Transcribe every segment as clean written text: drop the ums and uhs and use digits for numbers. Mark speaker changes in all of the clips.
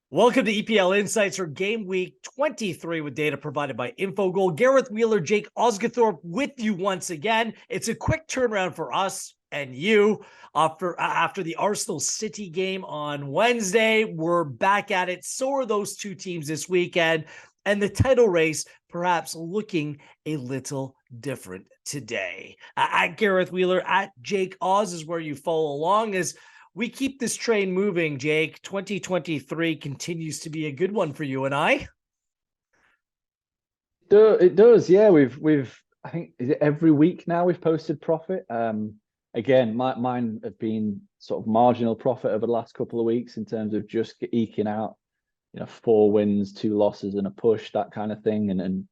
Speaker 1: Welcome to EPL Insights for Gameweek 23 with data provided by Infogol. Gareth Wheeler, Jake Osgathorpe with you once again. It's a quick turnaround for us and you after the Arsenal City game on Wednesday. We're back at it. So are those two teams this weekend. And the title race perhaps looking a little different today. At Gareth Wheeler, at Jake Oz is where you follow along as we keep this train moving, Jake. 2023 continues to be a good one for you and I.
Speaker 2: It does, yeah. We've I think is it every week now we've posted profit. Again, mine have been sort of marginal profit over the last couple of weeks in terms of just eking out, 4 wins, 2 losses, and a push, that kind of thing, and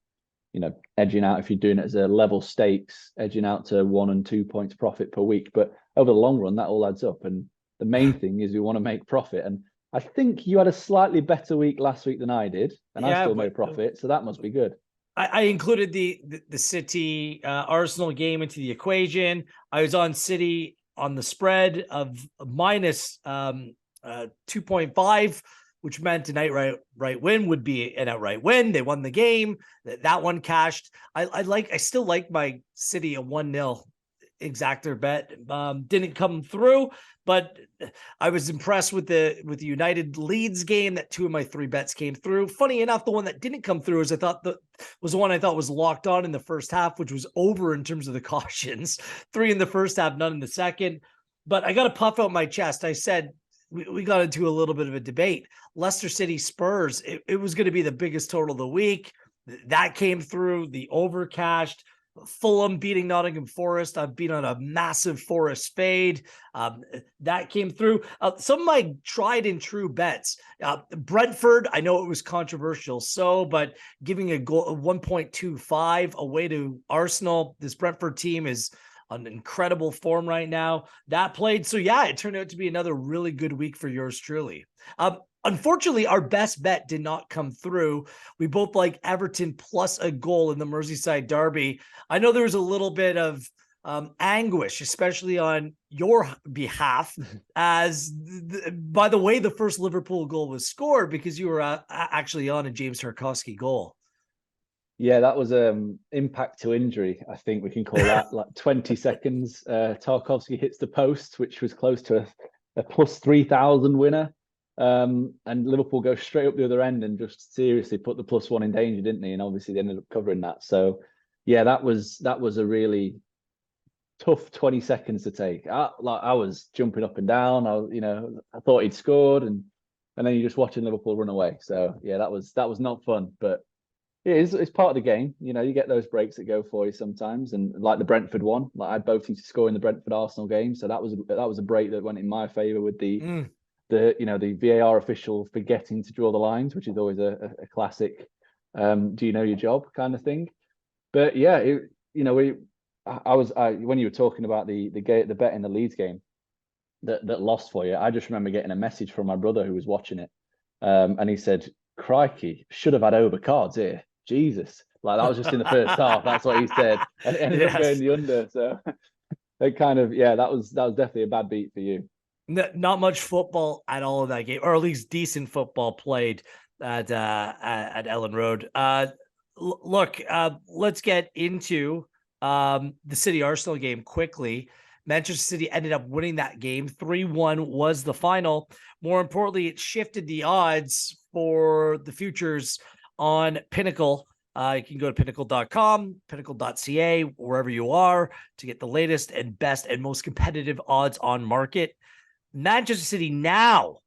Speaker 2: edging out if you're doing it as a level stakes, edging out to 1 and 2 points profit per week. But over the long run, that all adds up, and the main thing is we want to make profit. And I think you had a slightly better week last week than I did, and I still made profit, so that must be good.
Speaker 1: I included the City Arsenal game into the equation. I was on City on the spread of minus 2.5, which meant an outright win would be an outright win. They won the game. That one cashed. I still like my City a 1-0 exactor bet. Didn't come through, but I was impressed with the United Leeds game that 2 of my 3 bets came through. Funny enough, the one that didn't come through was the one I thought was locked on in the first half, which was over in terms of the cautions. 3 in the first half, none in the second. But I got to puff out my chest. I said we got into a little bit of a debate. Leicester City Spurs, it was going to be the biggest total of the week. That came through. The over cashed. Fulham beating Nottingham Forest. I've been on a massive Forest fade. That came through. Some of my tried and true bets. Brentford, I know it was controversial, but giving a goal 1.25 away to Arsenal. This Brentford team is on incredible form right now. That played. So yeah, it turned out to be another really good week for yours truly. Unfortunately, our best bet did not come through. We both like Everton plus a goal in the Merseyside derby. I know there was a little bit of anguish, especially on your behalf, as by the way the first Liverpool goal was scored, because you were actually on a James Tarkowski goal.
Speaker 2: Yeah, that was impact to injury. I think we can call that like 20 seconds. Tarkowski hits the post, which was close to a plus 3,000 winner. And Liverpool go straight up the other end and just seriously put the +1 in danger, didn't they? And obviously they ended up covering that. So yeah, that was a really tough 20 seconds to take. I was jumping up and down. I thought he'd scored, and then you're just watching Liverpool run away. So yeah, that was not fun, but it's part of the game. You get those breaks that go for you sometimes, and like the Brentford one, like I had both teams to score in the Brentford Arsenal game, so that was a break that went in my favour with the VAR official forgetting to draw the lines, which is always a classic do you know your job kind of thing. But yeah, when you were talking about the bet in the Leeds game that lost for you, I just remember getting a message from my brother who was watching it, and he said, "Crikey, should have had over cards here. Jesus." Like that was just in the first half. That's what he said, and it ended up going the under. So it kind of, that was definitely a bad beat for you.
Speaker 1: Not much football at all in that game, or at least decent football played at Ellen Road. Look, let's get into the City Arsenal game quickly. Manchester City ended up winning that game. 3-1 was the final. More importantly, it shifted the odds for the futures on Pinnacle. You can go to pinnacle.com, pinnacle.ca, wherever you are, to get the latest and best and most competitive odds on market. Manchester City now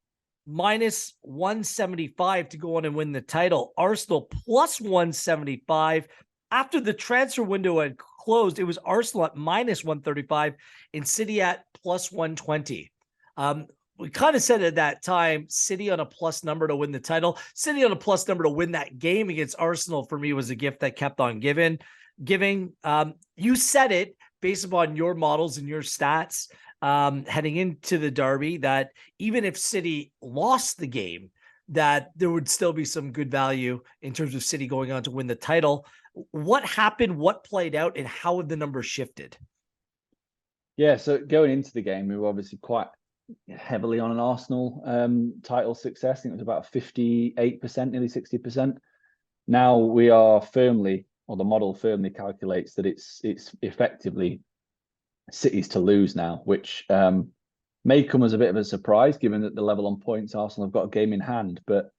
Speaker 1: minus 175 to go on and win the title. Arsenal plus 175. After the transfer window had closed, it was Arsenal at minus 135 and City at plus 120. We kind of said at that time, City on a plus number to win the title. City on a plus number to win that game against Arsenal for me was a gift that kept on giving. You said it based upon your models and your stats heading into the derby, that even if City lost the game, that there would still be some good value in terms of City going on to win the title. What happened? What played out? And how have the numbers shifted?
Speaker 2: Yeah, so going into the game, we were obviously quite heavily on an Arsenal title success. I think it was about 58%, nearly 60%. Now we are firmly, or the model firmly calculates that it's effectively City's to lose now, which may come as a bit of a surprise given that the level on points Arsenal have got a game in hand. But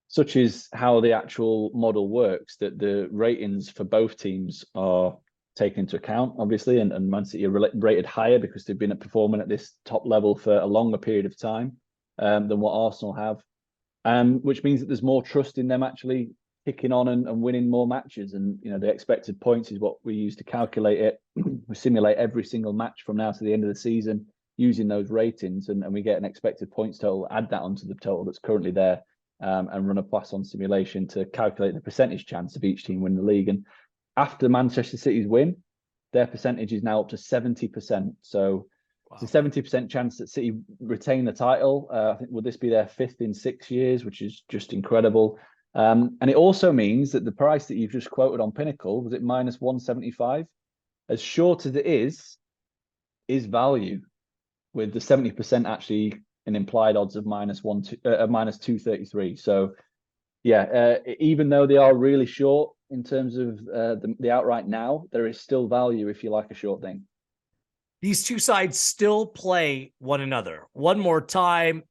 Speaker 2: such is how the actual model works, that the ratings for both teams are taken into account, obviously, and Man City are rated higher because they've been performing at this top level for a longer period of time than what Arsenal have, which means that there's more trust in them actually kicking on and winning more matches. And the expected points is what we use to calculate it. We simulate every single match from now to the end of the season using those ratings, and we get an expected points total, add that onto the total that's currently there, and run a Poisson simulation to calculate the percentage chance of each team winning the league. And after Manchester City's win, their percentage is now up to 70%. So wow. It's a 70% chance that City retain the title. I think, will this be their 5th in 6 years, which is just incredible. And it also means that the price that you've just quoted on Pinnacle, was it minus 175? As short as it is value, with the 70% actually an implied odds of minus 233. So yeah, even though they are really short in terms of the outright now, there is still value if you like a short thing.
Speaker 1: These two sides still play one another. One more time,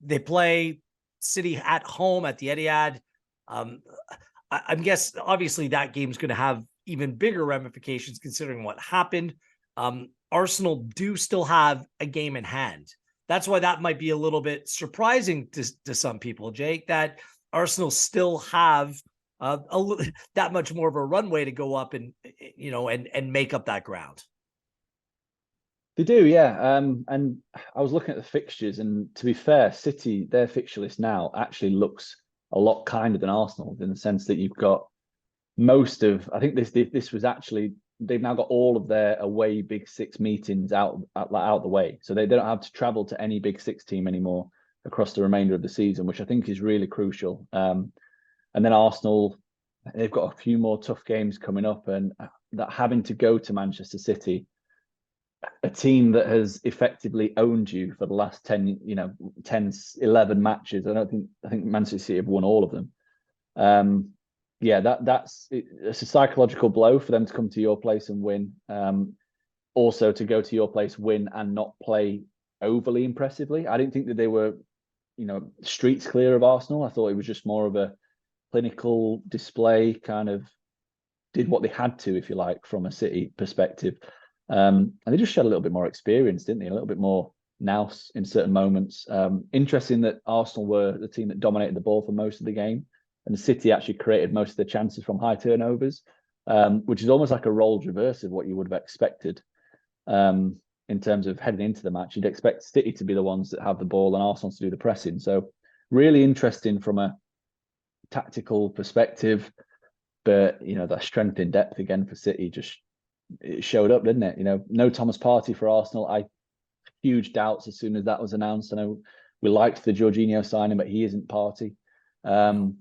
Speaker 1: they play City at home at the Etihad. I guess obviously that game's going to have even bigger ramifications considering what happened. Arsenal do still have a game in hand. That's why that might be a little bit surprising to some people, Jake, that Arsenal still have that much more of a runway to go up and make up that ground.
Speaker 2: They do, yeah. And I was looking at the fixtures, and to be fair, City, their fixture list now actually looks a lot kinder than Arsenal, in the sense that you've got most of, I think this was actually, they've now got all of their away Big Six meetings out the way. So they don't have to travel to any Big Six team anymore across the remainder of the season, which I think is really crucial. And then Arsenal, they've got a few more tough games coming up, and that having to go to Manchester City, a team that has effectively owned you for the last 10, 11 matches. I think Manchester City have won all of them. It's a psychological blow for them to come to your place and win. Also to go to your place, win, and not play overly impressively. I didn't think that they were, streets clear of Arsenal. I thought it was just more of a clinical display, kind of did what they had to, if you like, from a City perspective. And they just showed a little bit more experience, didn't they? A little bit more nous in certain moments. Interesting that Arsenal were the team that dominated the ball for most of the game, and City actually created most of the chances from high turnovers, which is almost like a roles reverse of what you would have expected. In terms of heading into the match, you'd expect City to be the ones that have the ball and Arsenal to do the pressing. So really interesting from a tactical perspective, but the strength in depth again for City it showed up, didn't it? No Thomas Partey for Arsenal. I huge doubts as soon as that was announced. I know we liked the Jorginho signing, but he isn't Partey. And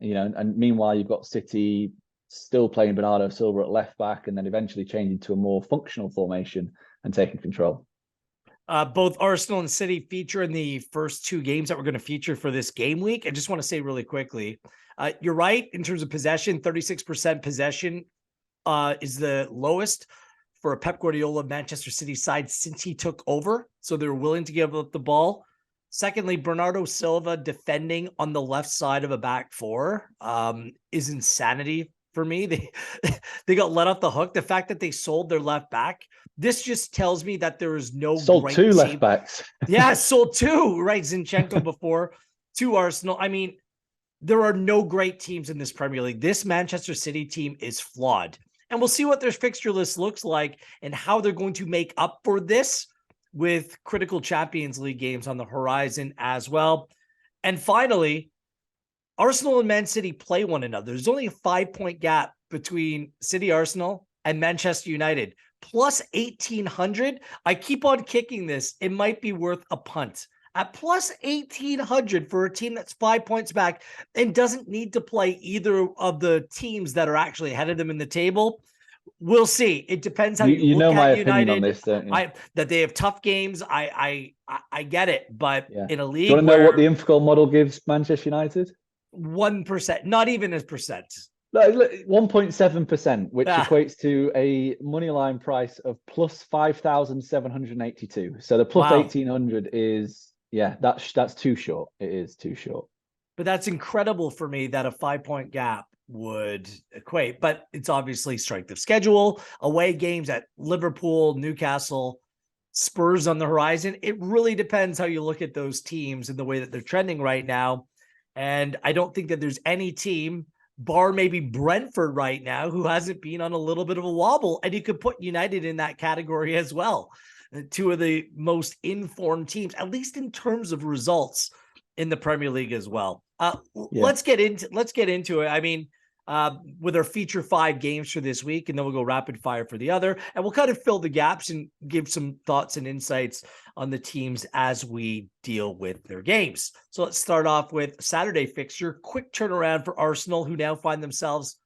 Speaker 2: meanwhile you've got City still playing Bernardo Silva at left back, and then eventually changing to a more functional formation and taking control.
Speaker 1: Both Arsenal and City feature in the first two games that we're going to feature for this game week. I just want to say really quickly, you're right in terms of possession. 36% possession is the lowest for a Pep Guardiola Manchester City side since he took over. So they're willing to give up the ball. Secondly, Bernardo Silva defending on the left side of a back four is insanity for me. They got let off the hook. The fact that they sold their left back, this just tells me that there is no
Speaker 2: sold
Speaker 1: great
Speaker 2: two
Speaker 1: team.
Speaker 2: Left backs.
Speaker 1: Yeah, sold two, right? Zinchenko before to Arsenal. I mean, there are no great teams in this Premier League. This Manchester City team is flawed. And we'll see what their fixture list looks like and how they're going to make up for this with critical Champions League games on the horizon as well. And finally, Arsenal and Man City play one another. There's only a 5-point gap between City, Arsenal, and Manchester United. Plus 1,800. I keep on kicking this. It might be worth a punt. At plus 1,800 for a team that's 5 points back and doesn't need to play either of the teams that are actually ahead of them in the table. We'll see. It depends how
Speaker 2: You
Speaker 1: you look
Speaker 2: know my
Speaker 1: at
Speaker 2: opinion on
Speaker 1: United.
Speaker 2: this, don't you?
Speaker 1: That they have tough games. I get it, but
Speaker 2: Yeah.
Speaker 1: in a
Speaker 2: Do you
Speaker 1: league
Speaker 2: want to know what
Speaker 1: where
Speaker 2: the Infocol model gives Manchester United?
Speaker 1: 1%, not even a percent.
Speaker 2: No, 1.7%, which
Speaker 1: Ah,
Speaker 2: equates to a money line price of plus 5,782. So the plus
Speaker 1: wow.
Speaker 2: 1,800 is, yeah, that's too short. It is too short.
Speaker 1: But that's incredible for me that a 5-point gap would equate. But it's obviously strength of schedule, away games at Liverpool, Newcastle, Spurs on the horizon. It really depends how you look at those teams and the way that they're trending right now. And I don't think that there's any team, bar maybe Brentford right now, who hasn't been on a little bit of a wobble. And you could put United in that category as well. Two of the most informed teams, at least in terms of results in the Premier League as well.
Speaker 2: Yeah.
Speaker 1: Let's get into it. I mean, with our feature 5 games for this week, and then we'll go rapid fire for the other, and we'll kind of fill the gaps and give some thoughts and insights on the teams as we deal with their games. So let's start off with Saturday fixture. Quick turnaround for Arsenal, who now find themselves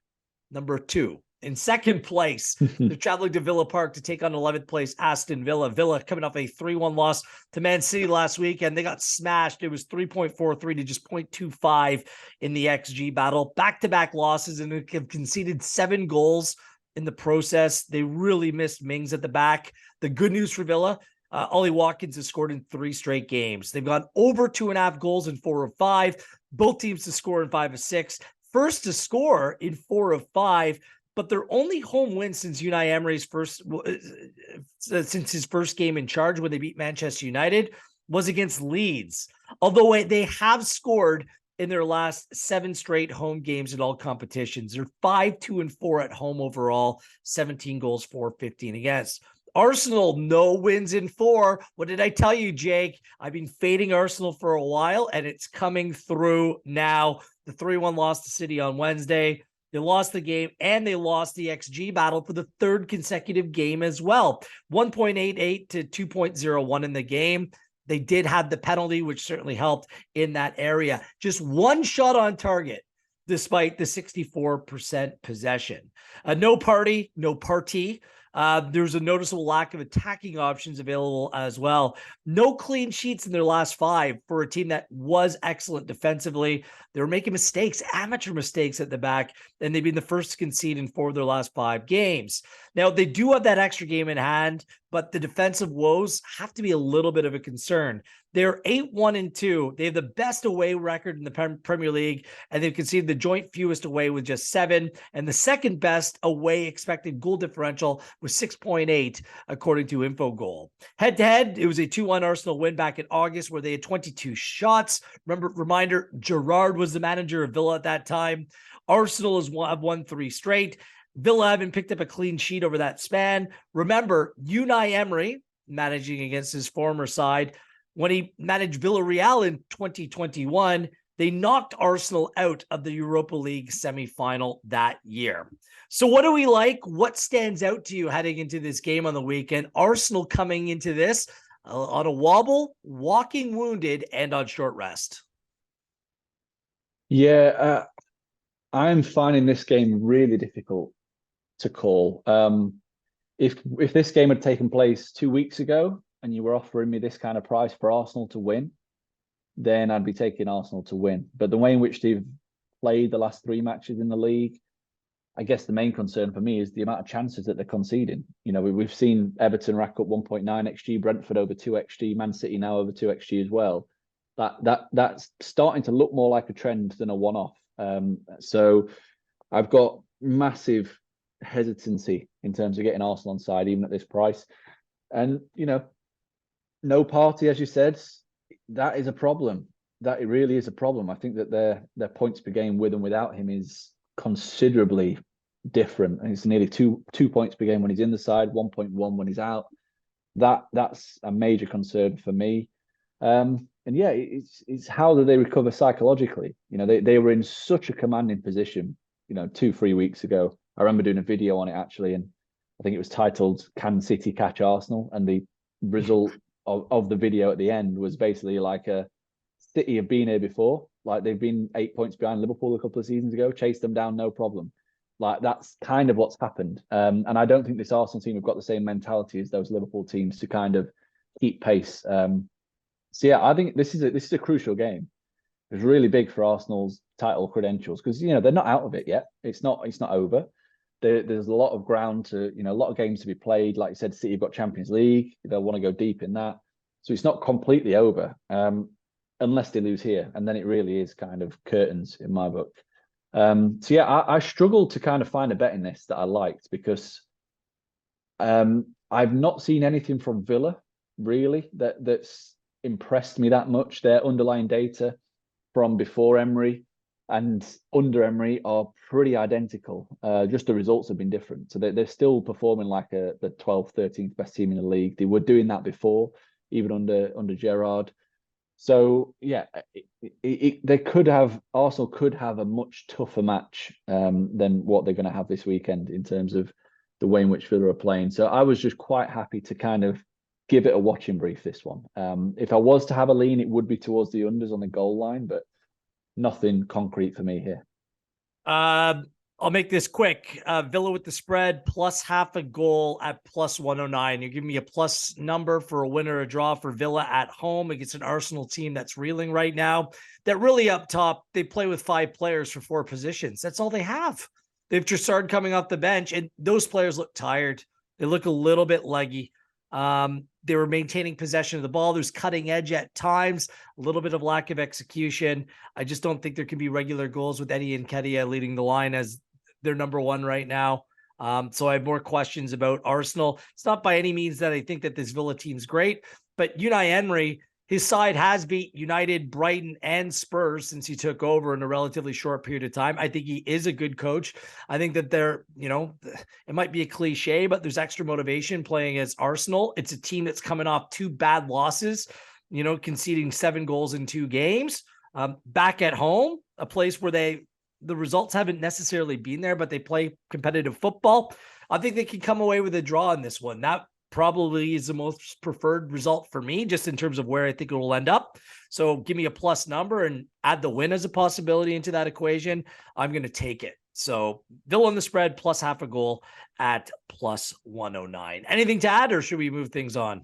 Speaker 1: number 2. In second place, they're traveling to Villa Park to take on 11th place Aston Villa. Villa coming off a 3-1 loss to Man City last week, and they got smashed. It was 3.43 to just 0.25 in the XG battle. Back-to-back losses, and they have conceded 7 goals in the process. They really missed Mings at the back. The good news for Villa, Ollie Watkins has scored in 3 straight games. They've gone over 2.5 goals in 4 of 5. Both teams to score in 5 of 6. First to score in 4 of 5. But their only home win since Unai Emery's since his first game in charge when they beat Manchester United was against Leeds. Although they have scored in their last 7 straight home games in all competitions. They're 5-2-4 at home overall, 17 goals for, 15 against. Arsenal, no wins in 4. What did I tell you, Jake? I've been fading Arsenal for a while, and it's coming through now. The 3-1 loss to City on Wednesday. They lost the game, and they lost the XG battle for the 3rd consecutive game as well. 1.88 to 2.01 in the game. They did have the penalty, which certainly helped in that area. Just 1 shot on target, despite the 64% possession. No party, no party. There's a noticeable lack of attacking options available as well. No clean sheets in their last 5 for a team that was excellent defensively. They were making mistakes, amateur mistakes at the back, and they've been the first to concede in 4 of their last 5 games. Now, they do have that extra game in hand, but the defensive woes have to be a little bit of a concern. They're 8-1-2. They have the best away record in the Premier League, and they've conceded the joint fewest away with just 7, and the second best away expected goal differential was 6.8, according to Infogol. Head-to-head, it was a 2-1 Arsenal win back in August where they had 22 shots. Reminder, Gerrard was the manager of Villa at that time. Arsenal have won 3 straight. Villa haven't picked up a clean sheet over that span. Remember, Unai Emery, managing against his former side, when he managed Villarreal in 2021, they knocked Arsenal out of the Europa League semifinal that year. So what do we like? What stands out to you heading into this game on the weekend? Arsenal coming into this on a wobble, walking wounded, and on short rest.
Speaker 2: Yeah, I'm finding this game really difficult to call. If this game had taken place 2 weeks ago and you were offering me this kind of price for Arsenal to win, then I'd be taking Arsenal to win. But the way in which they've played the last 3 matches in the league, I guess the main concern for me is the amount of chances that they're conceding. You know, we've seen Everton rack up 1.9 XG, Brentford over 2 XG, Man City now over 2 XG as well. That's starting to look more like a trend than a one-off. So I've got massive hesitancy in terms of getting Arsenal on side, even at this price. And, you know, no party, as you said, that is a problem. That it really is a problem. I think that their points per game with and without him is considerably different. And it's nearly two points per game when he's in the side, 1.1 when he's out. That's a major concern for me. And yeah, it's how do they recover psychologically? You know, they were in such a commanding position, you know, 2-3 weeks ago. I remember doing a video on it actually, and I think it was titled "Can City Catch Arsenal?" And the result of the video at the end was basically like a City have been here before. Like they've been 8 points behind Liverpool a couple of seasons ago, chased them down, no problem. Like that's kind of what's happened. And I don't think this Arsenal team have got the same mentality as those Liverpool teams to kind of keep pace. So yeah, I think this is a crucial game. It's really big for Arsenal's title credentials because they're not out of it yet. It's not over. There's a lot of ground to a lot of games to be played. Like you said, City have got Champions League. They'll want to go deep in that. So it's not completely over unless they lose here, and then it really is kind of curtains in my book. So yeah, I struggled to kind of find a bet in this that I liked because I've not seen anything from Villa really that's impressed me that much. Their underlying data from before Emery and under Emery are pretty identical. Just the results have been different. So they're still performing like the 12th, 13th best team in the league. They were doing that before, even under Gerrard. So yeah, Arsenal could have a much tougher match than what they're going to have this weekend in terms of the way in which Villa are playing. So I was just quite happy to kind of give it a watching brief, this one. If I was to have a lean, it would be towards the unders on the goal line, but nothing concrete for me here.
Speaker 1: I'll make this quick. Villa with the spread plus half a goal at plus 109. You're giving me a plus number for a win or a draw for Villa at home against an Arsenal team that's reeling right now. That really up top, they play with 5 players for 4 positions. That's all they have. They have Trossard coming off the bench, and those players look tired. They look a little bit leggy. They were maintaining possession of the ball. There's cutting edge at times, a little bit of lack of execution. I just don't think there can be regular goals with Eddie Nketiah leading the line as their number one right now. So I have more questions about Arsenal. It's not by any means that I think that this Villa team's great, but Unai Emery, his side has beat United, Brighton, and Spurs since he took over in a relatively short period of time. I think he is a good coach. I think that it might be a cliche, but there's extra motivation playing as Arsenal. It's a team that's coming off 2 bad losses, conceding 7 goals in 2 games. Back at home, a place where the results haven't necessarily been there, but they play competitive football. I think they can come away with a draw in this one. That probably is the most preferred result for me, just in terms of where I think it will end up. So give me a plus number and add the win as a possibility into that equation. I'm going to take it. So Villa on the spread plus half a goal at plus 109. Anything to add, or should we move things on?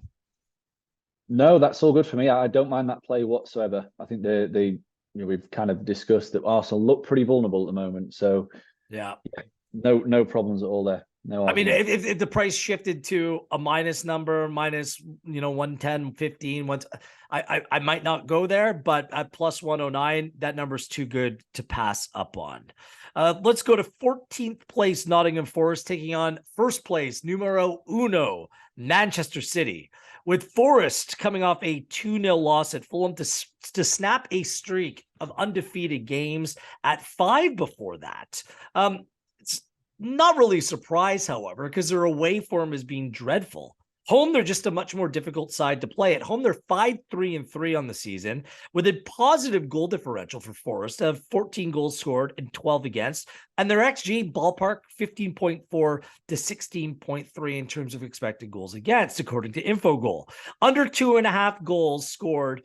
Speaker 2: No, that's all good for me. I don't mind that play whatsoever. I think we've kind of discussed that Arsenal look pretty vulnerable at the moment. So
Speaker 1: yeah,
Speaker 2: no problems at all there. No,
Speaker 1: I mean, if the price shifted to a minus number, minus 110, 15, I might not go there, but at plus 109, that number's too good to pass up on. Let's go to 14th place Nottingham Forest taking on first place numero uno Manchester City, with Forest coming off a 2-0 loss at Fulham to snap a streak of undefeated games at 5 before that. It's not really surprised, however, because their away form has been dreadful. Home, they're just a much more difficult side to play. At home, they're 5-3-3 on the season, with a positive goal differential for Forest of 14 goals scored and 12 against, and their XG ballpark 15.4 to 16.3 in terms of expected goals against, according to Infogol. Under 2.5 goals scored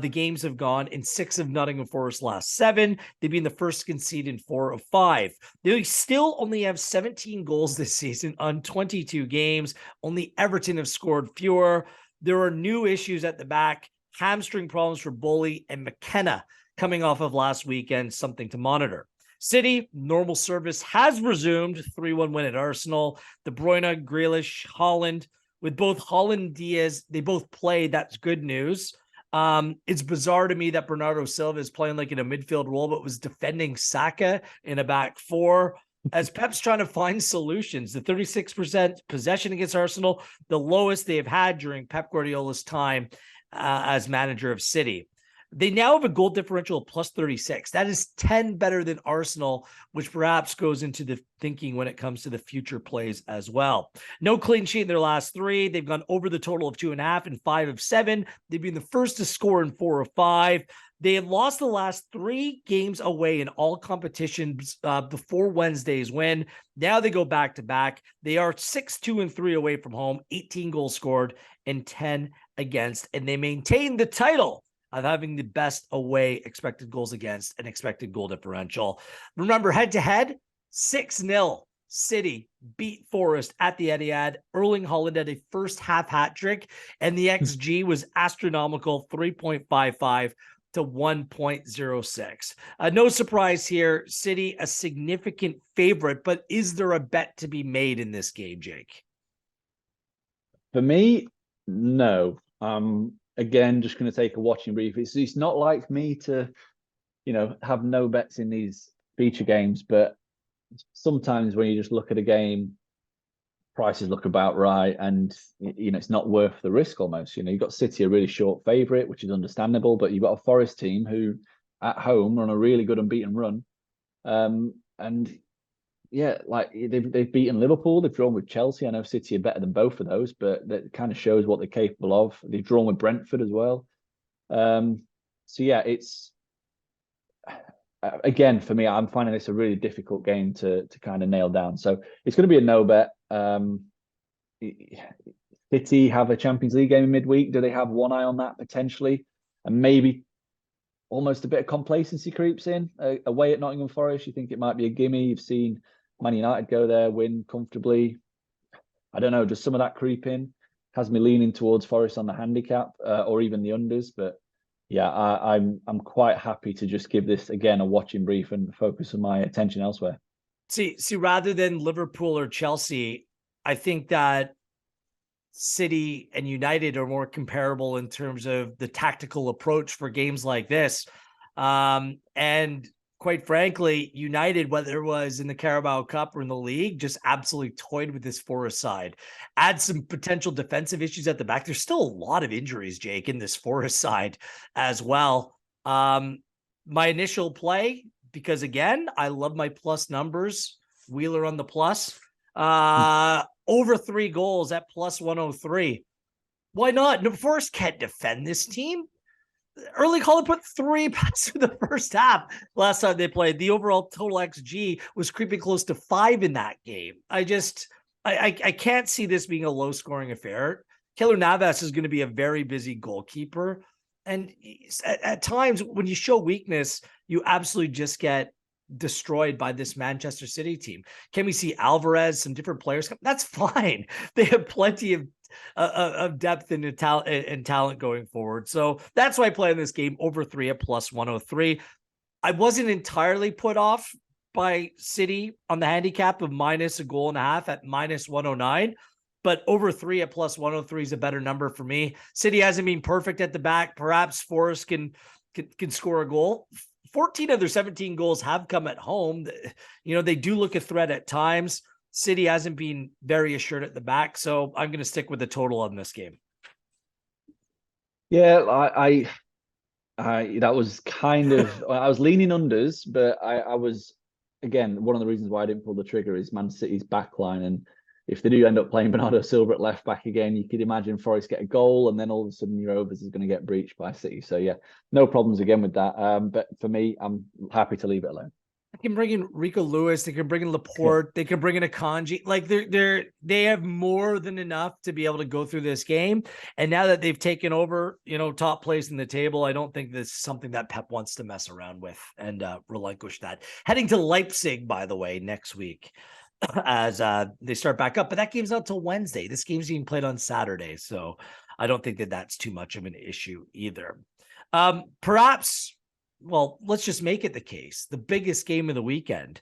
Speaker 1: the games have gone in 6 of Nottingham Forest's last 7. They've been the first to concede in 4 of 5. They still only have 17 goals this season on 22 games. Only Everton have scored fewer. There are new issues at the back, hamstring problems for Bowley and McKenna coming off of last weekend, something to monitor. City, normal service has resumed, 3-1 win at Arsenal. De Bruyne, Grealish, Haaland, with both Haaland and Diaz, they both played. That's good news. It's bizarre to me that Bernardo Silva is playing like in a midfield role, but was defending Saka in a back 4 as Pep's trying to find solutions. The 36% possession against Arsenal, the lowest they have had during Pep Guardiola's time as manager of City. They now have a goal differential of plus 36. That is 10 better than Arsenal, which perhaps goes into the thinking when it comes to the future plays as well. No clean sheet in their last 3. They've gone over the total of 2.5 in 5 of 7. They've been the first to score in 4 of 5. They have lost the last 3 games away in all competitions before Wednesday's win. Now they go back to back. They are 6-2-3 away from home, 18 goals scored and 10 against, and they maintain the title of having the best away expected goals against and expected goal differential. Remember, head-to-head, 6-0. City beat Forest at the Etihad. Erling Haaland had a first half hat trick, and the XG was astronomical, 3.55 to 1.06. No surprise here. City, a significant favorite, but is there a bet to be made in this game, Jake?
Speaker 2: For me, no. Again, just going to take a watching brief. It's not like me to, have no bets in these feature games, but sometimes when you just look at a game, prices look about right, and it's not worth the risk almost. You've got City a really short favourite, which is understandable, but you've got a Forest team who at home are on a really good unbeaten run. And yeah, like they've beaten Liverpool, they've drawn with Chelsea. I know City are better than both of those, but that kind of shows what they're capable of. They've drawn with Brentford as well. So yeah, it's again for me, I'm finding this a really difficult game to kind of nail down. So it's going to be a no bet. City have a Champions League game in midweek. Do they have one eye on that potentially? And maybe almost a bit of complacency creeps in away at Nottingham Forest. You think it might be a gimme. You've seen Man United go there, win comfortably. I don't know, does some of that creep in? Has me leaning towards Forest on the handicap or even the unders. But yeah, I'm quite happy to just give this again a watching brief and focus my attention elsewhere.
Speaker 1: See, rather than Liverpool or Chelsea, I think that City and United are more comparable in terms of the tactical approach for games like this. And quite frankly, United, whether it was in the Carabao Cup or in the league, just absolutely toyed with this Forest side. Add some potential defensive issues at the back. There's still a lot of injuries, Jake, in this Forest side as well. My initial play, because again, I love my plus numbers. Wheeler on the plus. Over 3 goals at plus 103. Why not? No, Forest can't defend this team. Erling Haaland put 3 passes in the first half last time they played. The overall total XG was creeping close to 5 in that game. I can't see this being a low-scoring affair. Keylor Navas is going to be a very busy goalkeeper. And at times, when you show weakness, you absolutely just get destroyed by this Manchester City team. Can we see Alvarez, some different players? That's fine. They have plenty of depth and talent going forward. So that's why I play in this game over 3 at plus 103. I wasn't entirely put off by City on the handicap of minus a goal and a half at minus 109. But over 3 at plus 103 is a better number for me. City hasn't been perfect at the back. Perhaps Forest can score a goal. 14 of their 17 goals have come at home. They do look a threat at times. City hasn't been very assured at the back, so I'm going to stick with the total on this game.
Speaker 2: Yeah, I that was kind of I was leaning unders, but I was again one of the reasons why I didn't pull the trigger is Man City's backline, and if they do end up playing Bernardo Silva at left back again, you could imagine Forest get a goal, and then all of a sudden your overs is going to get breached by City. So yeah, no problems again with that. But for me, I'm happy to leave it alone.
Speaker 1: They can bring in Rico Lewis. They can bring in Laporte. They can bring in Akanji. Like they have more than enough to be able to go through this game. And now that they've taken over, top place in the table, I don't think this is something that Pep wants to mess around with and relinquish that. Heading to Leipzig, by the way, next week as they start back up. But that game's not till Wednesday. This game's being played on Saturday. So I don't think that that's too much of an issue either. Perhaps... Well, let's just make it the case. The biggest game of the weekend,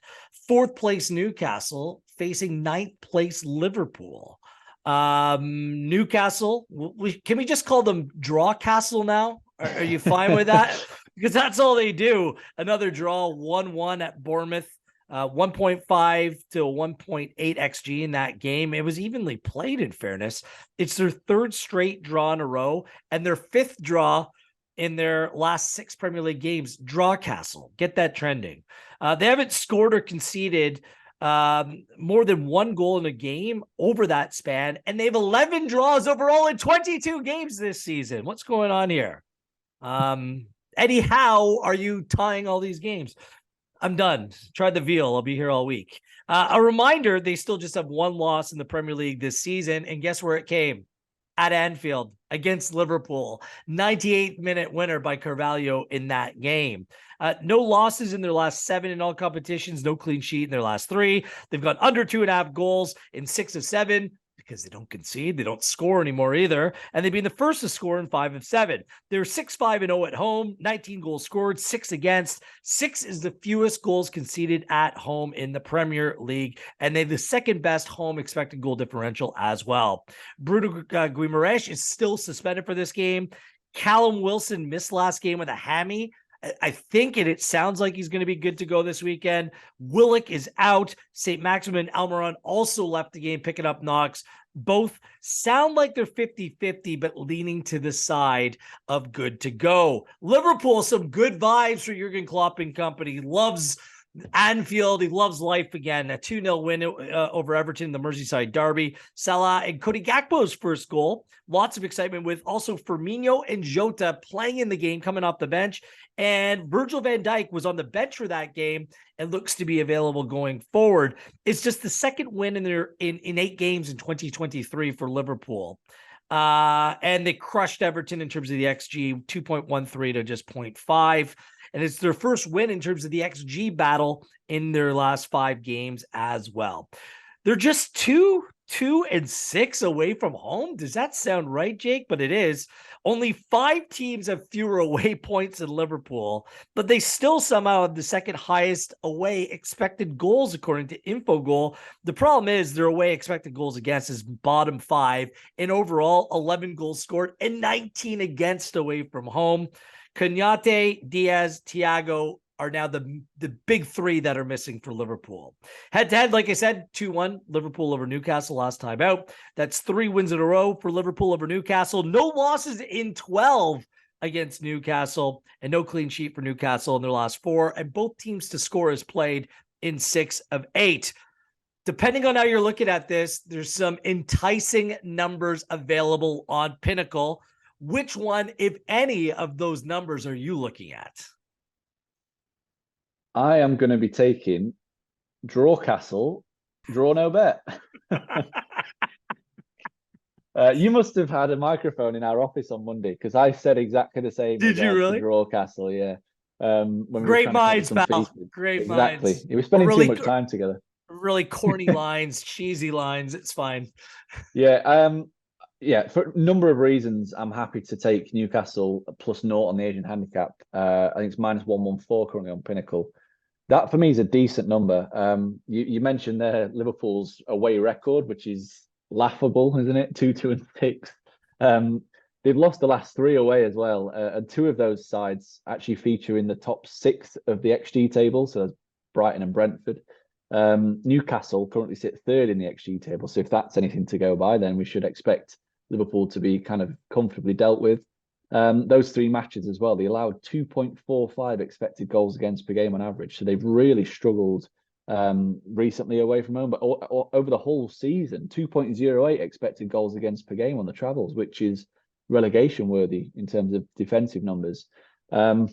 Speaker 1: 4th place Newcastle facing 9th place Liverpool. Newcastle, can we just call them Draw Castle now? Are you fine with that? Because that's all they do. Another draw, 1-1 at Bournemouth, 1.5 to 1.8 XG in that game. It was evenly played, in fairness. It's their 3rd straight draw in a row and their 5th draw in their last 6 Premier League games. Draw Castle. Get that trending. They haven't scored or conceded more than 1 goal in a game over that span, and they have 11 draws overall in 22 games this season. What's going on here? Eddie, how are you tying all these games? I'm done. Try the veal. I'll be here all week. A reminder, they still just have 1 loss in the Premier League this season, and guess where it came? At Anfield against Liverpool. 98th minute winner by Carvalho in that game. No losses in their last 7 in all competitions, no clean sheet in their last 3. They've got under 2.5 goals in 6 of 7 because they don't concede. They don't score anymore either. And they've been the first to score in 5 of 7. They're 6-5-0 at home, 19 goals scored, 6 against. 6 is the fewest goals conceded at home in the Premier League. And they have the second best home expected goal differential as well. Bruno Guimaraes is still suspended for this game. Callum Wilson missed last game with a hammy. I think it sounds like he's going to be good to go this weekend. Willock is out. St. Maximin and Almiron also left the game, picking up knocks. Both sound like they're 50-50, but leaning to the side of good to go. Liverpool, some good vibes for Jurgen Klopp and company. He loves Anfield. He loves life again. A 2-0 win over Everton in the Merseyside derby. Salah and Cody Gakpo's first goal. Lots of excitement with also Firmino and Jota playing in the game, coming off the bench. And Virgil van Dijk was on the bench for that game and looks to be available going forward. It's just the second win in 8 games in 2023 for Liverpool. And they crushed Everton in terms of the XG, 2.13 to just 0.5. And it's their first win in terms of the XG battle in their last 5 games as well. They're just 2-6 away from home. Does that sound right, Jake? But it is. Only 5 teams have fewer away points than Liverpool, but they still somehow have the second highest away expected goals, according to Infogol. The problem is their away expected goals against is bottom 5, and overall 11 goals scored and 19 against away from home. Konaté, Diaz, Thiago are now the big 3 that are missing for Liverpool. Head-to-head, like I said, 2-1 Liverpool over Newcastle last time out. That's 3 wins in a row for Liverpool over Newcastle. No losses in 12 against Newcastle, and no clean sheet for Newcastle in their last 4. And both teams to score is played in 6 of 8. Depending on how you're looking at this, there's some enticing numbers available on Pinnacle. Which one, if any, of those numbers are you looking at?
Speaker 2: I am going to be taking draw Castle, draw no bet. You must have had a microphone in our office on Monday because I said exactly the same.
Speaker 1: Did you really?
Speaker 2: Draw Castle, yeah. When
Speaker 1: Great minds, pal. Great minds.
Speaker 2: Exactly. We were spending too much time together.
Speaker 1: Really corny lines, cheesy lines. It's fine.
Speaker 2: Yeah. Yeah, for a number of reasons, I'm happy to take Newcastle +0 on the Asian handicap. I think it's -114 currently on Pinnacle. That for me is a decent number. You mentioned there Liverpool's away record, which is laughable, isn't it? 2-6. They've lost the last 3 away as well, and 2 of those sides actually feature in the top 6 of the XG table. So that's Brighton and Brentford. Newcastle currently sit 3rd in the XG table. So if that's anything to go by, then we should expect Liverpool to be kind of comfortably dealt with. Those 3 matches as well, they allowed 2.45 expected goals against per game on average. So they've really struggled recently away from home, but over the whole season, 2.08 expected goals against per game on the travels, which is relegation worthy in terms of defensive numbers. And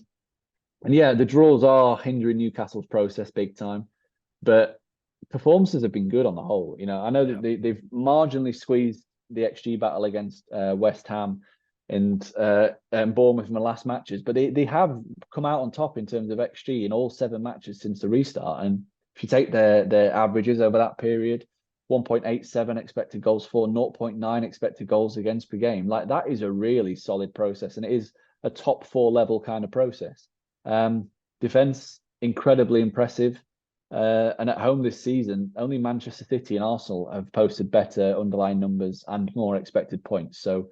Speaker 2: yeah, the draws are hindering Newcastle's process big time, but performances have been good on the whole. You know, I know that they've marginally squeezed the XG battle against West Ham and Bournemouth in the last matches, but they have come out on top in terms of XG in all 7 matches since the restart. And if you take their averages over that period, 1.87 expected goals for, 0.9 expected goals against per game, like that is a really solid process, and it is a top 4 level kind of process. Defense incredibly impressive. And at home this season, only Manchester City and Arsenal have posted better underlying numbers and more expected points. So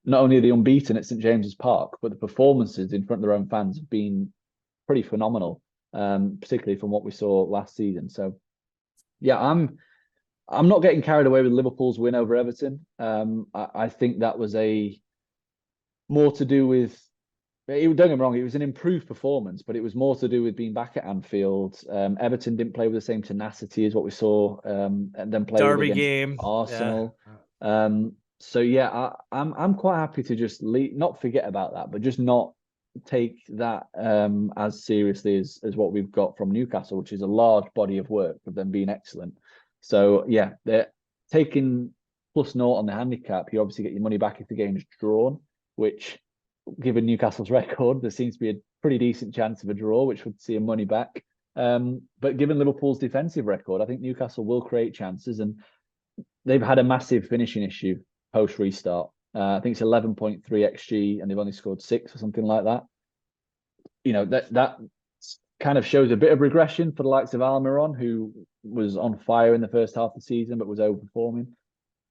Speaker 2: not only are they unbeaten at St James's Park, but the performances in front of their own fans have been pretty phenomenal, particularly from what we saw last season. So yeah, I'm not getting carried away with Liverpool's win over Everton. I think that was more to do with, don't get me wrong, it was an improved performance, but it was more to do with being back at Anfield. Everton didn't play with the same tenacity as what we saw and then play
Speaker 1: derby
Speaker 2: against
Speaker 1: game
Speaker 2: Arsenal. Yeah. So yeah, I'm quite happy to just not forget about that, but just not take that as seriously as what we've got from Newcastle, which is a large body of work of them being excellent. So yeah, they're taking +0 on the handicap, you obviously get your money back if the game's drawn, which, given Newcastle's record, there seems to be a pretty decent chance of a draw, which would see a money back. But given Liverpool's defensive record, I think Newcastle will create chances, and they've had a massive finishing issue post restart. I think it's 11.3 xG, and they've only scored 6 or something like that. You know, that kind of shows a bit of regression for the likes of Almiron, who was on fire in the first half of the season but was overperforming.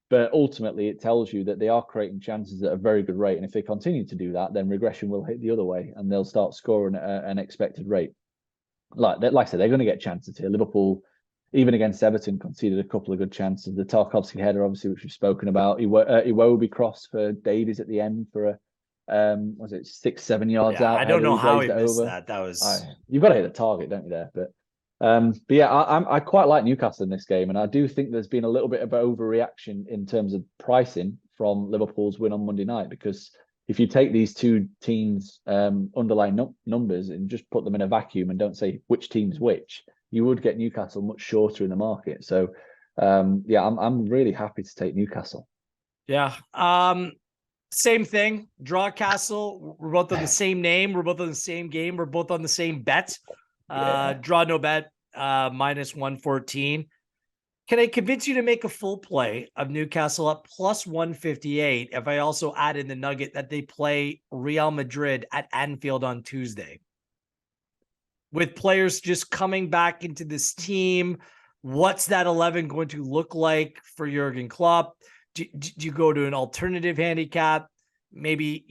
Speaker 2: But ultimately, it tells you that they are creating chances at a very good rate, and if they continue to do that, then regression will hit the other way, and they'll start scoring at an expected rate. Like I said, they're going to get chances here. Liverpool, even against Everton, conceded a couple of good chances. The Tarkowski header, obviously, which we've spoken about. Iwobi cross for Davies at the end for a was it 6-7 yards out?
Speaker 1: I don't know how he missed
Speaker 2: over.
Speaker 1: that. That was
Speaker 2: you've got to hit the target, don't you? There, but yeah, I quite like Newcastle in this game, and I do think there's been a little bit of overreaction in terms of pricing from Liverpool's win on Monday night, because if you take these two teams' underlying numbers and just put them in a vacuum and don't say which team's which, you would get Newcastle much shorter in the market. So yeah, I'm really happy to take Newcastle.
Speaker 1: Yeah. Same thing. Draw Castle. We're both on the same name. We're both on the same game. We're both on the same bet. Draw no bet. -114. Can I convince you to make a full play of Newcastle up +158 if I also add in the nugget that they play Real Madrid at Anfield on Tuesday? With players just coming back into this team, what's that 11 going to look like for Jurgen Klopp? Do you go to an alternative handicap? Maybe,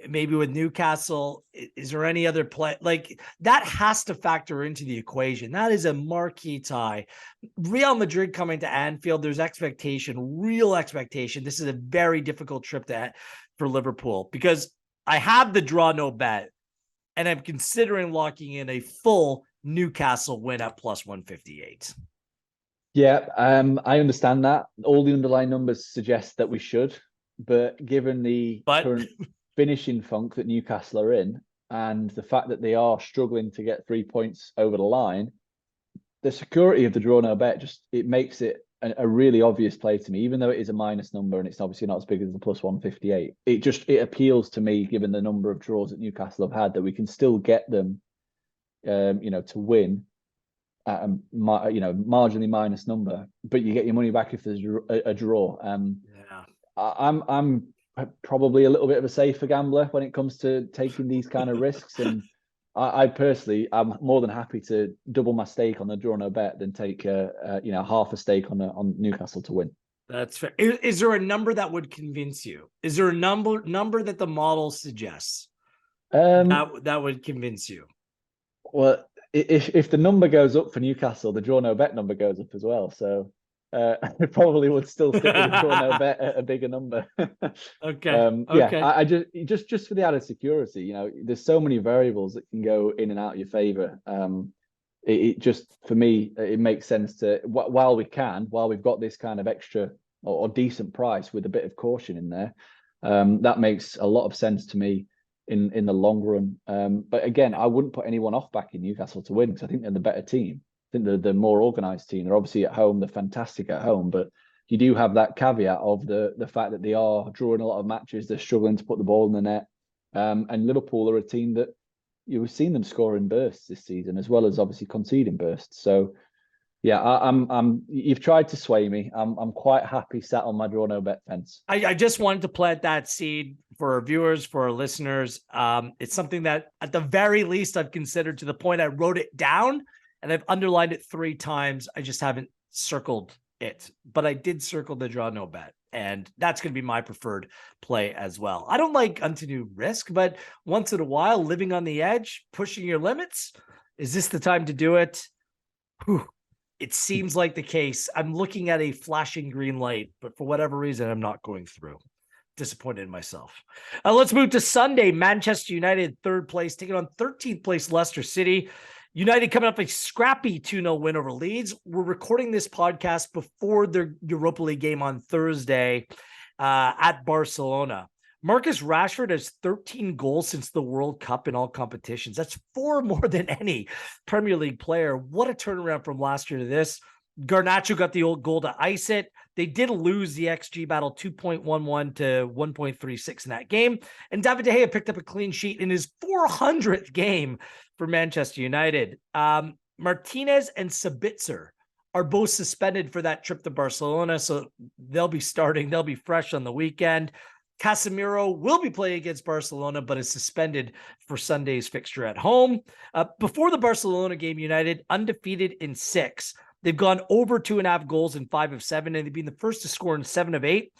Speaker 1: maybe with Newcastle, is there any other play? Like, that has to factor into the equation. That is a marquee tie. Real Madrid coming to Anfield, there's expectation, real expectation. This is a very difficult trip for Liverpool, because I have the draw no bet, and I'm considering locking in a full Newcastle win at +158.
Speaker 2: Yeah, I understand that. All the underlying numbers suggest that we should, but given the current finishing funk that Newcastle are in, and the fact that they are struggling to get 3 points over the line, the security of the draw no bet it makes it a really obvious play to me, even though it is a minus number and it's obviously not as big as the +158. It appeals to me, given the number of draws that Newcastle have had, that we can still get them, to win at a marginally minus number, but you get your money back if there's a draw. I'm probably a little bit of a safer gambler when it comes to taking these kind of risks, and I personally, I'm more than happy to double my stake on the draw no bet than take half a stake on Newcastle to win.
Speaker 1: That's fair. Is there a number that would convince you? Is there a number that the model suggests that would convince you?
Speaker 2: Well, if the number goes up for Newcastle, the draw no bet number goes up as well. So I probably would still stick with the draw no bet at a bigger number.
Speaker 1: Okay.
Speaker 2: Yeah, I just for the added security, there's so many variables that can go in and out of your favor. It just, for me, it makes sense to, while we've got this kind of extra or decent price with a bit of caution in there, that makes a lot of sense to me in the long run. But again, I wouldn't put anyone off backing Newcastle to win, because I think they're the better team. I think they're the more organised team. They're obviously at home, they're fantastic at home, but you do have that caveat of the fact that they are drawing a lot of matches, they're struggling to put the ball in the net. And Liverpool are a team that you've seen them score in bursts this season, as well as obviously conceding bursts. So yeah, you've tried to sway me. I'm quite happy sat on my draw no bet fence.
Speaker 1: I just wanted to plant that seed for our viewers, for our listeners. It's something that at the very least I've considered, to the point I wrote it down and I've underlined it 3 times. I just haven't circled it, but I did circle the draw no bet, and that's going to be my preferred play as well. I don't like undue risk, but once in a while, living on the edge, pushing your limits, is this the time to do it? Whew. It seems like the case. I'm looking at a flashing green light, but for whatever reason, I'm not going through. Disappointed in myself. Let's move to Sunday. Manchester United, 3rd place, taking on 13th place Leicester City. United coming up a scrappy 2-0 win over Leeds. We're recording this podcast before their Europa League game on Thursday at Barcelona. Marcus Rashford has 13 goals since the World Cup in all competitions. That's 4 more than any Premier League player. What a turnaround from last year to this. Garnacho got the old goal to ice it. They did lose the XG battle 2.11 to 1.36 in that game. And David De Gea picked up a clean sheet in his 400th game for Manchester United. Martinez and Sabitzer are both suspended for that trip to Barcelona, so they'll be starting. They'll be fresh on the weekend. Casemiro will be playing against Barcelona, but is suspended for Sunday's fixture at home. Before the Barcelona game, United undefeated in 6. They've gone over 2.5 goals in 5 of 7, and they've been the first to score in 7 of 8.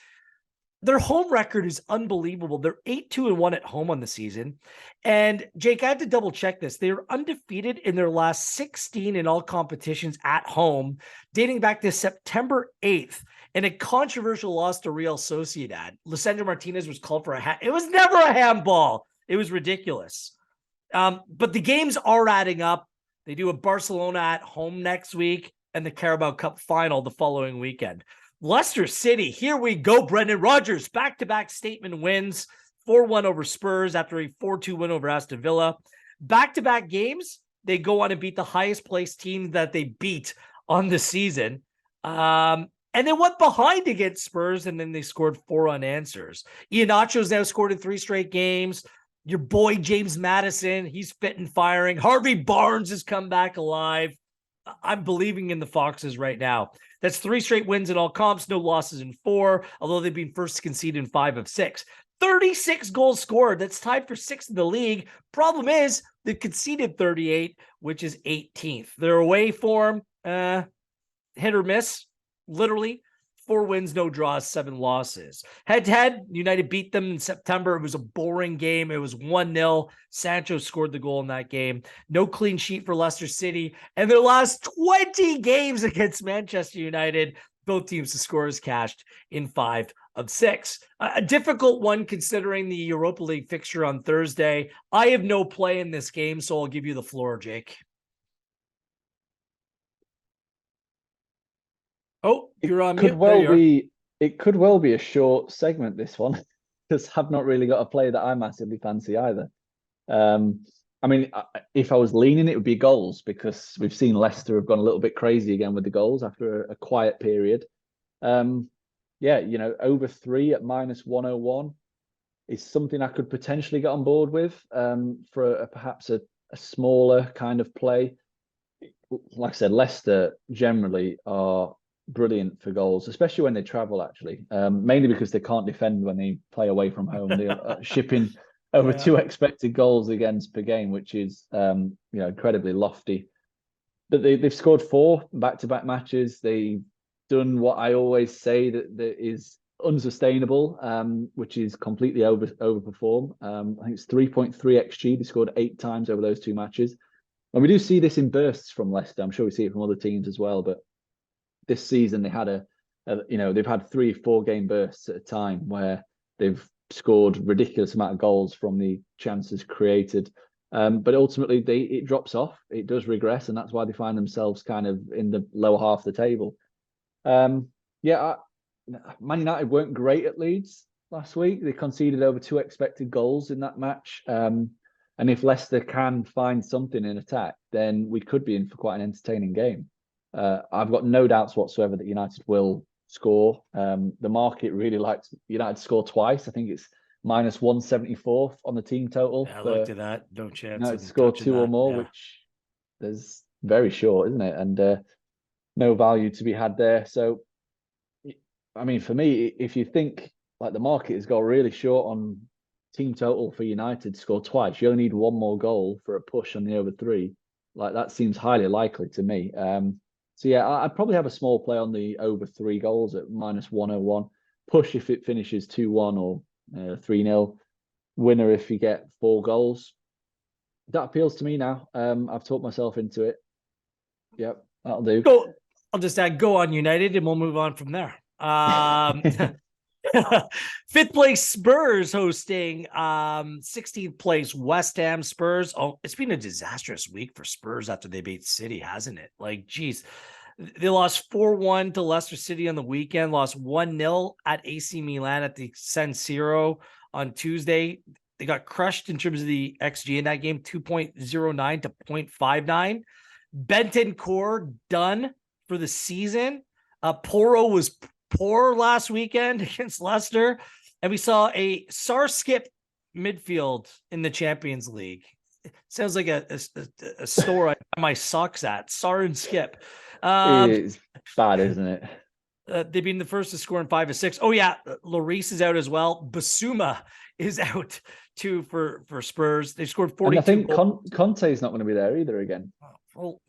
Speaker 1: Their home record is unbelievable. They're 8-2-1 at home on the season. And Jake, I had to double check this. They're undefeated in their last 16 in all competitions at home, dating back to September 8th, in a controversial loss to Real Sociedad. Lisandro Martinez was called for it was never a handball. It was ridiculous. But the games are adding up. They do a Barcelona at home next week and the Carabao Cup final the following weekend. Leicester City, here we go. Brendan Rodgers, back-to-back statement wins, 4-1 over Spurs after a 4-2 win over Aston Villa. Back-to-back games, they go on and beat the highest-placed team that they beat on the season. And they went behind against Spurs, and then they scored 4 unanswers. Iheanacho's now scored in 3 straight games. Your boy James Maddison, he's fit and firing. Harvey Barnes has come back alive. I'm believing in the Foxes right now. That's 3 straight wins in all comps, no losses in 4, although they've been first to concede in 5 of 6. 36 goals scored. That's tied for 6th in the league. Problem is, they conceded 38, which is 18th. Their away form, hit or miss, literally. 4 wins, no draws, 7 losses. Head-to-head, United beat them in September. It was a boring game. It was 1-0. Sancho scored the goal in that game. No clean sheet for Leicester City. And their last 20 games against Manchester United, both teams the scores cashed in 5 of 6. A difficult one considering the Europa League fixture on Thursday. I have no play in this game, so I'll give you the floor, Jake. Oh, you're on mute.
Speaker 2: It could well be a short segment, this one, because I've not really got a play that I massively fancy either. I mean, if I was leaning, it would be goals, because we've seen Leicester have gone a little bit crazy again with the goals after a quiet period. Yeah, over 3 at -101 is something I could potentially get on board with for perhaps a smaller kind of play. Like I said, Leicester generally are brilliant for goals, especially when they travel, actually, mainly because they can't defend when they play away from home. They're shipping over 2 expected goals against per game, which is incredibly lofty. But they've scored 4 back-to-back matches. They've done what I always say that is unsustainable, which is completely overperform. I think it's 3.3 XG. They scored 8 times over those 2 matches. And we do see this in bursts from Leicester. I'm sure we see it from other teams as well, but this season they had they've had 3-4 game bursts at a time where they've scored ridiculous amount of goals from the chances created. But ultimately it drops off. It does regress, and that's why they find themselves kind of in the lower half of the table. Man United weren't great at Leeds last week. They conceded over 2 expected goals in that match. And if Leicester can find something in attack, then we could be in for quite an entertaining game. I've got no doubts whatsoever that United will score. The market really likes United to score twice. I think it's -174 on the team total.
Speaker 1: Yeah, I looked at that. No chance.
Speaker 2: United score 2 or more, which there's very short, isn't it? And no value to be had there. So, I mean, for me, if you think like the market has got really short on team total for United to score twice, you only need 1 more goal for a push on the over 3. Like, that seems highly likely to me. So yeah, I'd probably have a small play on the over 3 goals at -101. Push if it finishes 2-1 or 3-0. Winner if you get 4 goals. That appeals to me now. I've talked myself into it. Yep, that'll do.
Speaker 1: I'll just add go on United and we'll move on from there. 5th place Spurs hosting 16th place West Ham. Spurs. Oh, it's been a disastrous week for Spurs after they beat City, hasn't it? Like, geez, they lost 4-1 to Leicester City on the weekend, lost 1-0 at AC Milan at the San Siro on Tuesday. They got crushed in terms of the XG in that game, 2.09 to 0.59. Bentancur done for the season. Porro was poor last weekend against Leicester, and we saw a SAR skip midfield in the Champions League. Sounds like a store I buy my socks at. SAR and skip.
Speaker 2: It's bad, isn't it?
Speaker 1: They've been the first to score in 5 of 6. Oh yeah, Lloris is out as well. Basuma is out too for Spurs. They scored 42.
Speaker 2: And I think Conte is not going to be there either again.
Speaker 1: Well,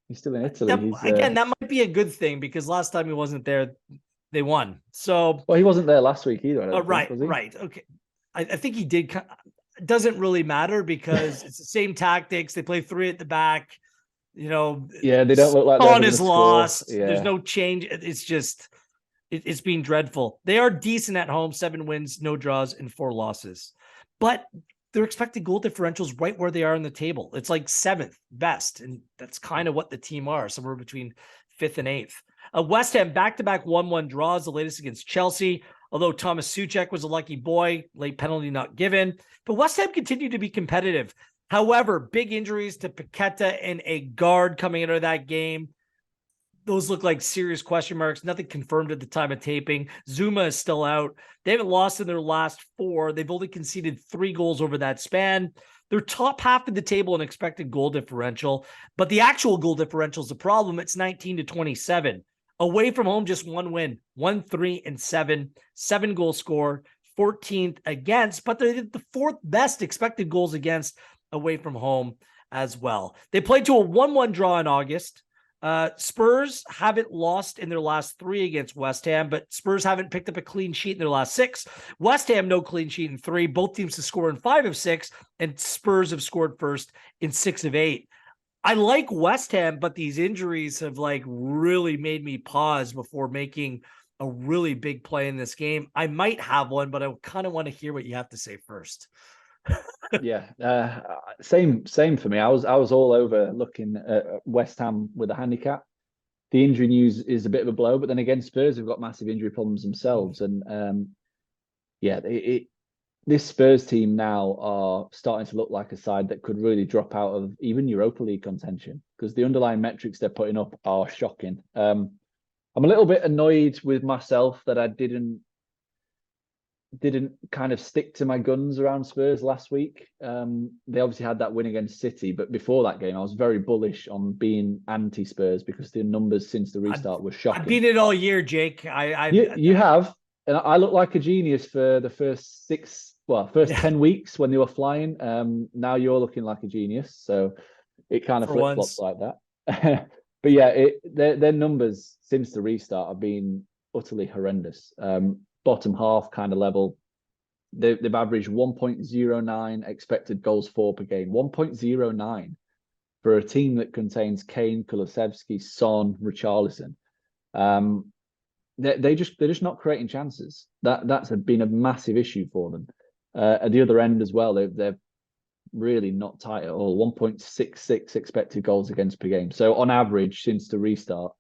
Speaker 2: he's still in Italy.
Speaker 1: Again, that might be a good thing because last time he wasn't there, they won. So
Speaker 2: well, he wasn't there last week either.
Speaker 1: Right. Okay. I think he did. It doesn't really matter because it's the same tactics. They play 3 at the back.
Speaker 2: Yeah, they don't look like
Speaker 1: on his loss.
Speaker 2: Yeah.
Speaker 1: There's no change. It's just it's been dreadful. They are decent at home, 7 wins, no draws, and 4 losses. But their expected goal differentials right where they are on the table. It's like 7th best, and that's kind of what the team are, somewhere between 5th and 8th. West Ham back-to-back 1-1 draws, the latest against Chelsea. Although Thomas Suchek was a lucky boy, late penalty not given. But West Ham continued to be competitive. However, big injuries to Paqueta and a guard coming out of that game. Those look like serious question marks. Nothing confirmed at the time of taping. Zuma is still out. They haven't lost in their last 4. They've only conceded 3 goals over that span. They're top half of the table in expected goal differential, but the actual goal differential is the problem. It's 19-27. Away from home, just 1 win, 1-3-7, 7 goal score, 14th against, but they're the 4th best expected goals against away from home as well. They played to a 1-1 draw in August. Spurs haven't lost in their last 3 against West Ham, but Spurs haven't picked up a clean sheet in their last 6. West Ham, no clean sheet in 3. Both teams to score in 5 of 6, and Spurs have scored first in 6 of 8. I like West Ham, but these injuries have really made me pause before making a really big play in this game. I might have one, but I kind of want to hear what you have to say first.
Speaker 2: Yeah, same for me. I was all over looking at West Ham with a handicap. The injury news is a bit of a blow, but then again, Spurs have got massive injury problems themselves, and this Spurs team now are starting to look like a side that could really drop out of even Europa League contention because the underlying metrics they're putting up are shocking. I'm a little bit annoyed with myself that I didn't kind of stick to my guns around Spurs last week. They obviously had that win against City, but before that game, I was very bullish on being anti-Spurs because the numbers since the restart were shocking.
Speaker 1: I've been it all year, Jake.
Speaker 2: You have, and I look like a genius for the first 10 weeks when they were flying. Now you're looking like a genius, so it kind of flip-flops like that. But yeah, their numbers since the restart have been utterly horrendous. Bottom half kind of level. They've averaged 1.09 expected goals for per game. 1.09 for a team that contains Kane, Kulusevski, Son, Richarlison. They're just not creating chances. That's been a massive issue for them. At the other end as well, they're really not tight at all. 1.66 expected goals against per game. So on average, since the restart,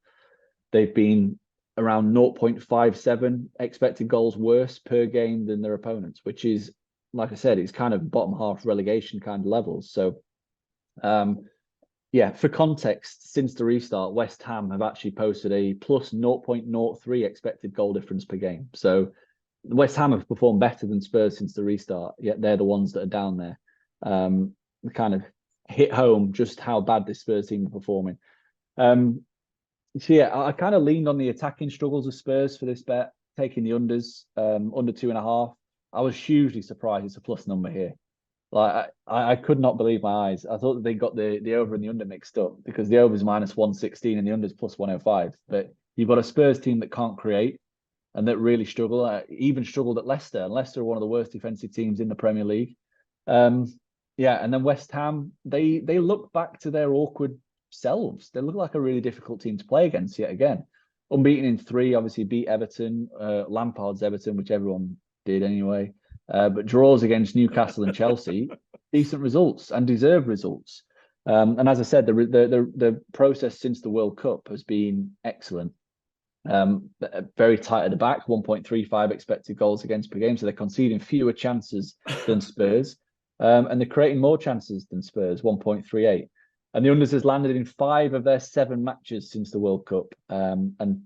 Speaker 2: they've been around 0.57 expected goals worse per game than their opponents, which is, like I said, it's kind of bottom half relegation kind of levels. So, for context, since the restart, West Ham have actually posted a plus 0.03 expected goal difference per game. So West Ham have performed better than Spurs since the restart, yet they're the ones that are down there. Kind of hit home just how bad this Spurs team are performing. So yeah, I kind of leaned on the attacking struggles of Spurs for this bet, taking the unders, under 2.5. I was hugely surprised it's a plus number here. Like I could not believe my eyes. I thought that they got the over and the under mixed up because the over is minus 116 and the under is plus 105. But you've got a Spurs team that can't create and that really struggle. Even struggled at Leicester, and Leicester are one of the worst defensive teams in the Premier League. And then West Ham, they look back to their awkward selves. They look like a really difficult team to play against yet again. Unbeaten in 3, obviously beat Everton, Lampard's Everton, which everyone did anyway. But draws against Newcastle and Chelsea, decent results and deserved results. And as I said, the process since the World Cup has been excellent. Very tight at the back, 1.35 expected goals against per game. So they're conceding fewer chances than Spurs. And they're creating more chances than Spurs, 1.38. And the unders has landed in 5 of their 7 matches since the World Cup. And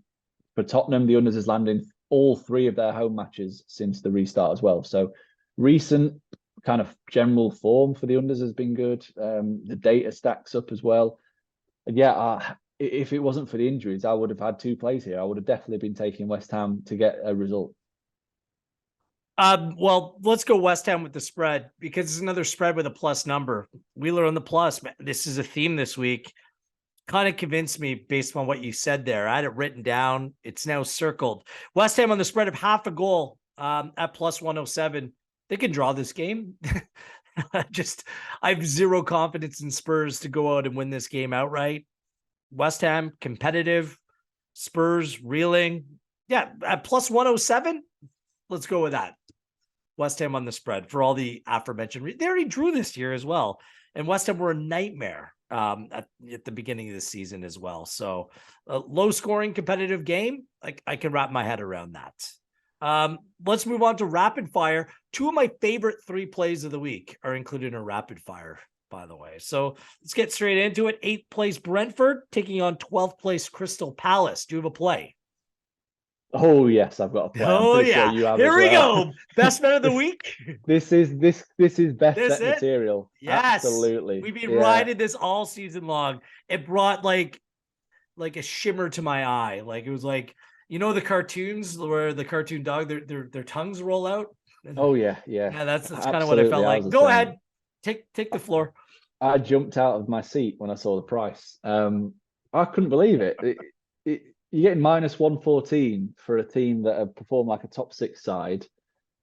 Speaker 2: for Tottenham, the unders has landed in all 3 of their home matches since the restart as well. So recent kind of general form for the unders has been good. The data stacks up as well. And yeah, if it wasn't for the injuries, I would have had 2 plays here. I would have definitely been taking West Ham to get a result.
Speaker 1: Well, let's go West Ham with the spread because it's another spread with a plus number. Wheeler on the plus. Man, this is a theme this week. Kind of convinced me based on what you said there. I had it written down. It's now circled. West Ham on the spread of half a goal at plus 107. They can draw this game. I have zero confidence in Spurs to go out and win this game outright. West Ham competitive, Spurs reeling. Yeah, at plus 107. Let's go with that. West Ham on the spread for all the aforementioned. They already drew this year as well. And West Ham were a nightmare at the beginning of the season as well. So a low scoring competitive game. I can wrap my head around that. Let's move on to rapid fire. 2 of my favorite 3 plays of the week are included in rapid fire, by the way. So let's get straight into it. 8th place Brentford taking on 12th place Crystal Palace. Do you have a play?
Speaker 2: Oh yes, I've got a play.
Speaker 1: Oh yeah,
Speaker 2: sure you have
Speaker 1: here we
Speaker 2: well.
Speaker 1: go. Best bet of the week.
Speaker 2: This is best bet
Speaker 1: it?
Speaker 2: material.
Speaker 1: Yes,
Speaker 2: absolutely.
Speaker 1: We've been riding this all season long. It brought like a shimmer to my eye. Like it was like, you know, the cartoons where the cartoon dog their tongues roll out.
Speaker 2: Oh yeah.
Speaker 1: Yeah, that's kind of what I felt like. Go ahead, take the floor.
Speaker 2: I jumped out of my seat when I saw the price. I couldn't believe it. You're getting minus 114 for a team that have performed like a top 6 side,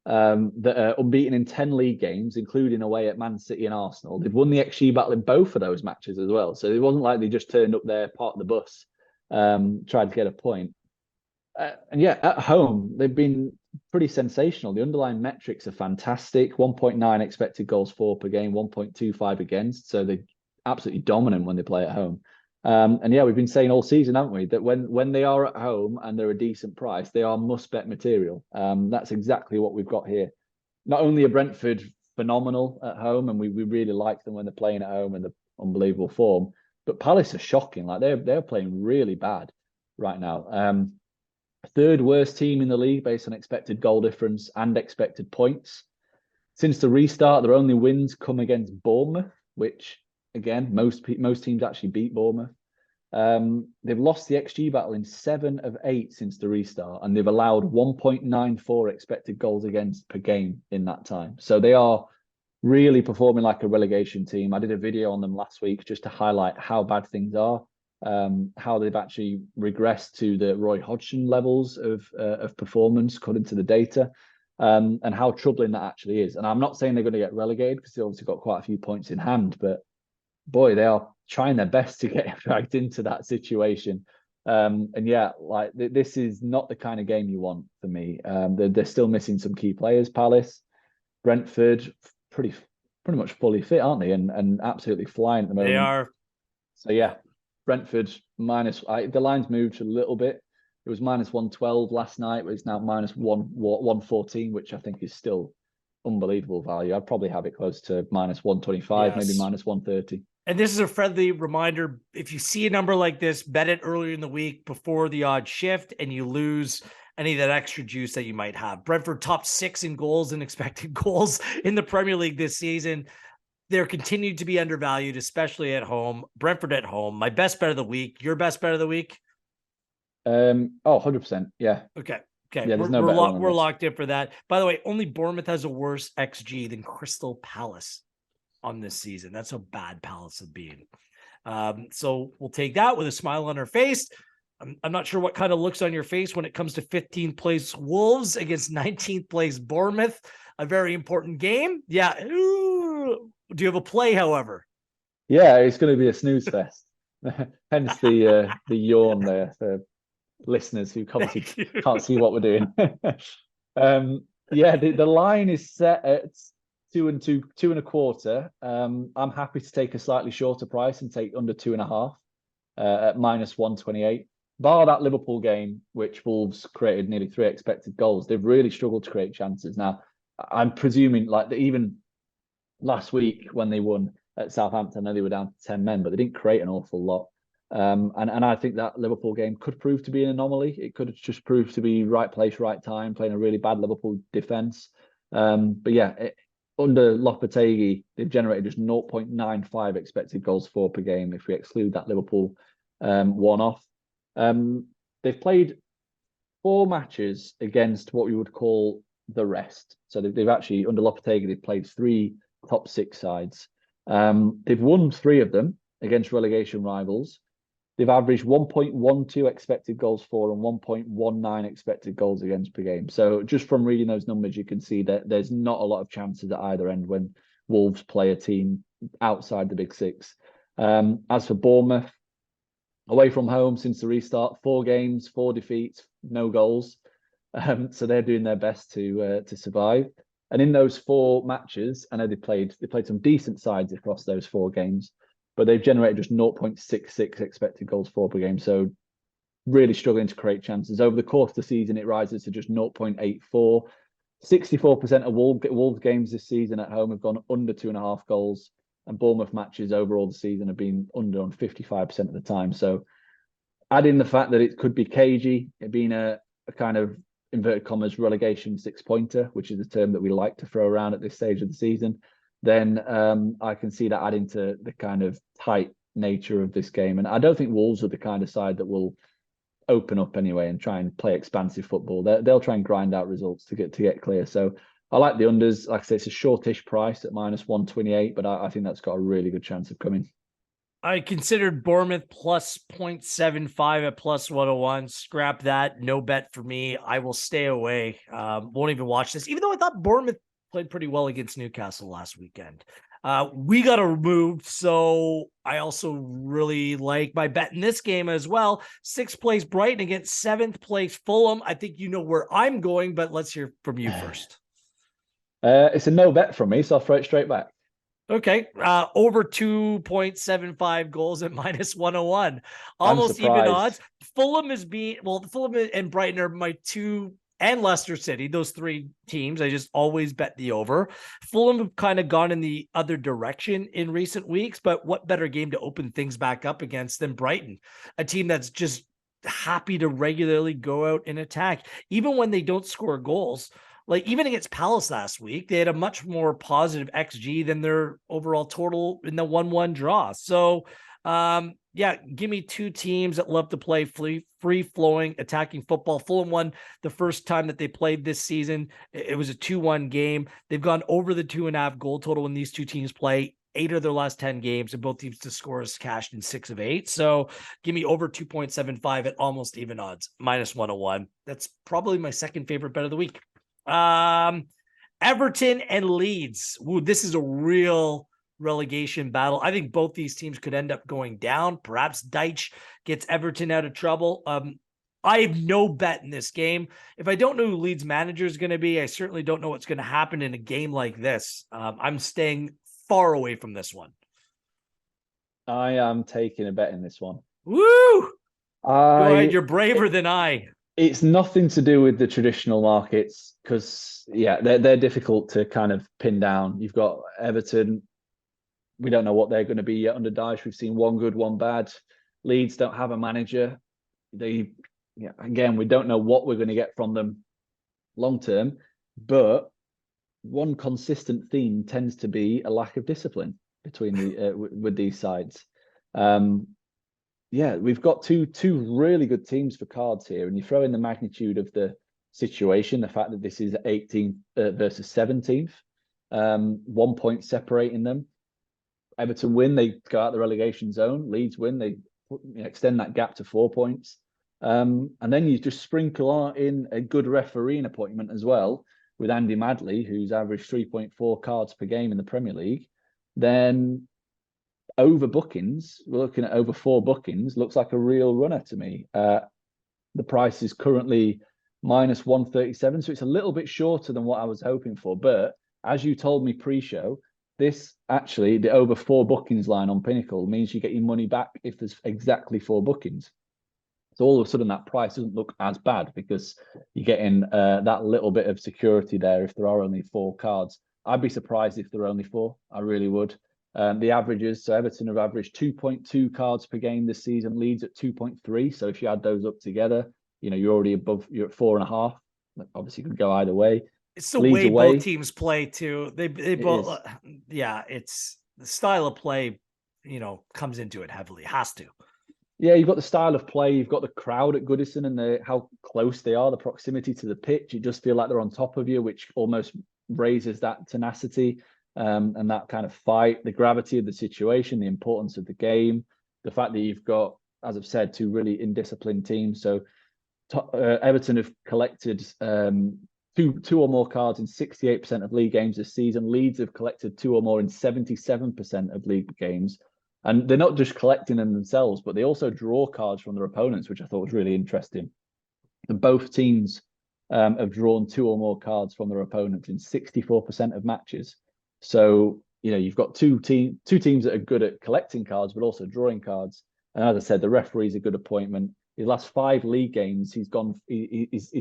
Speaker 2: that are unbeaten in 10 league games, including away at Man City and Arsenal. They've won the XG battle in both of those matches as well. So it wasn't like they just turned up there, parked the bus, tried to get a point. And yeah, at home, they've been pretty sensational. The underlying metrics are fantastic. 1.9 expected goals for per game, 1.25 against. So they're absolutely dominant when they play at home. And yeah, we've been saying all season, haven't we, that when they are at home and they're a decent price, they are must-bet material. That's exactly what we've got here. Not only are Brentford phenomenal at home, and we really like them when they're playing at home and the unbelievable form, but Palace are shocking. Like they're playing really bad right now. 3rd worst team in the league based on expected goal difference and expected points. Since the restart, their only wins come against Bournemouth, which again, most teams actually beat Bournemouth. They've lost the XG battle in 7 of 8 since the restart, and they've allowed 1.94 expected goals against per game in that time. So they are really performing like a relegation team. I did a video on them last week just to highlight how bad things are, how they've actually regressed to the Roy Hodgson levels of performance according to the data, and how troubling that actually is. And I'm not saying they're going to get relegated because they've obviously got quite a few points in hand, but boy, they are trying their best to get dragged into that situation. And yeah, like this is not the kind of game you want for me. They're still missing some key players. Palace, Brentford, pretty much fully fit, aren't they? And absolutely flying at the moment.
Speaker 1: They are.
Speaker 2: So yeah, Brentford minus. The line's moved a little bit. It was minus 112 last night, but it's now minus 114, which I think is still unbelievable value. I'd probably have it close to minus 125, maybe minus 130.
Speaker 1: And this is a friendly reminder. If you see a number like this, bet it earlier in the week before the odd shift and you lose any of that extra juice that you might have. Brentford top 6 in goals and expected goals in the Premier League this season. They're continued to be undervalued, especially at home. Brentford at home. My best bet of the week. Your best bet of the week?
Speaker 2: 100%. Yeah.
Speaker 1: Okay.
Speaker 2: Yeah,
Speaker 1: we're locked in for that. By the way, only Bournemouth has a worse XG than Crystal Palace on this season. That's how bad Palace have been. So we'll take that with a smile on our face. I'm not sure what kind of looks on your face when it comes to 15th place Wolves against 19th place Bournemouth. A very important game. Yeah. Ooh. Do you have a play, however?
Speaker 2: Yeah, it's going to be a snooze fest. Hence the yawn there for listeners who obviously can't see what we're doing. Yeah, the line is set at 2.25. I'm happy to take a slightly shorter price and take under 2.5 at minus 128. Bar that Liverpool game, which Wolves created nearly 3 expected goals, they've really struggled to create chances. Now, I'm presuming like even last week when they won, at Southampton. I know they were down to 10 men, but they didn't create an awful lot. And I think that Liverpool game could prove to be an anomaly. It could have just proved to be right place, right time, playing a really bad Liverpool defence. But yeah, under Lopetegui, they've generated just 0.95 expected goals for per game if we exclude that Liverpool one-off. They've played 4 matches against what we would call the rest. So they've actually, under Lopetegui, they've played 3 top 6 sides. They've won 3 of them against relegation rivals. They've averaged 1.12 expected goals for and 1.19 expected goals against per game. So just from reading those numbers, you can see that there's not a lot of chances at either end when Wolves play a team outside the Big Six. As for Bournemouth, away from home since the restart, 4 games, 4 defeats, no goals. So they're doing their best to survive. And in those 4 matches, I know they played some decent sides across those 4 games, but they've generated just 0.66 expected goals for per game. So really struggling to create chances. Over the course of the season, it rises to just 0.84. 64% of Wolves games this season at home have gone under 2.5 goals. And Bournemouth matches overall the season have been under on 55% of the time. So add in the fact that it could be cagey, it being a kind of inverted commas relegation 6-pointer, which is a term that we like to throw around at this stage of the season, then I can see that adding to the kind of tight nature of this game. And I don't think Wolves are the kind of side that will open up anyway and try and play expansive football. They'll try and grind out results to get clear. So I like the unders. Like I say, it's a shortish price at -128, but I think that's got a really good chance of coming.
Speaker 1: I considered Bournemouth plus 0.75 at plus 101. Scrap that. No bet for me. I will stay away. Won't even watch this, even though I thought Bournemouth played pretty well against Newcastle last weekend. We got removed, so I also really like my bet in this game as well. 6th place Brighton against 7th place Fulham. I think you know where I'm going, but let's hear from you first.
Speaker 2: It's a no bet from me, so I'll throw it straight back.
Speaker 1: Okay. Over 2.75 goals at -101. Almost even odds. Fulham and Brighton are my 2, and Leicester City, those 3 teams. I just always bet the over. Fulham have kind of gone in the other direction in recent weeks, but what better game to open things back up against than Brighton, a team that's just happy to regularly go out and attack, even when they don't score goals. Like even against Palace last week, they had a much more positive XG than their overall total in the 1-1 draw. So, yeah, give me 2 teams that love to play free-flowing, attacking football. Fulham won the first time that they played this season. It was a 2-1 game. They've gone over the 2.5 goal total when these 2 teams play. 8 of their last 10 games, and both teams to score is cashed in 6 of 8. So give me over 2.75 at almost even odds, -101. That's probably my second favorite bet of the week. Everton and Leeds. Ooh, this is a real relegation battle. I think both these teams could end up going down. Perhaps Deitch gets Everton out of trouble. I have no bet in this game. If I don't know who Leeds manager is going to be, I certainly don't know what's going to happen in a game like this. I'm staying far away from this one.
Speaker 2: I am taking a bet in this one.
Speaker 1: Woo! Go ahead, you're braver than I.
Speaker 2: It's nothing to do with the traditional markets because, yeah, they're difficult to kind of pin down. You've got Everton. We don't know what they're going to be yet under Dyche. We've seen one good, one bad. Leeds don't have a manager. Again, we don't know what we're going to get from them long term. But one consistent theme tends to be a lack of discipline between with these sides. Yeah, we've got two really good teams for cards here, and you throw in the magnitude of the situation, the fact that this is 18th versus 17th, 1 point separating them. Everton win, they go out the relegation zone. Leeds win, they extend that gap to 4 points. And then you just sprinkle in a good refereeing appointment as well with Andy Madley, who's averaged 3.4 cards per game in the Premier League. Then over bookings, we're looking at over 4 bookings, looks like a real runner to me. The price is currently -137, so it's a little bit shorter than what I was hoping for. But as you told me pre-show, this actually, the over 4 bookings line on Pinnacle means you get your money back if there's exactly 4 bookings. So all of a sudden that price doesn't look as bad because you're getting that little bit of security there if there are only 4 cards. I'd be surprised if there are only 4. I really would. The averages, so Everton have averaged 2.2 cards per game this season, Leeds at 2.3. So if you add those up together, you're already above, you're at 4.5. Obviously, could go either way.
Speaker 1: It's the
Speaker 2: Leeds
Speaker 1: way
Speaker 2: away,
Speaker 1: both teams play too. They both, it's the style of play, comes into it heavily. Has to.
Speaker 2: Yeah, you've got the style of play, you've got the crowd at Goodison and how close they are, the proximity to the pitch. You just feel like they're on top of you, which almost raises that tenacity and that kind of fight, the gravity of the situation, the importance of the game, the fact that you've got, as I've said, two really indisciplined teams. So Everton have collected two or more cards in 68% of league games this season. Leeds have collected two or more in 77% of league games. And they're not just collecting them themselves, but they also draw cards from their opponents, which I thought was really interesting. And both teams have drawn two or more cards from their opponents in 64% of matches. So, you've got two teams that are good at collecting cards, but also drawing cards. And as I said, the referee's a good appointment. His last 5 league games, his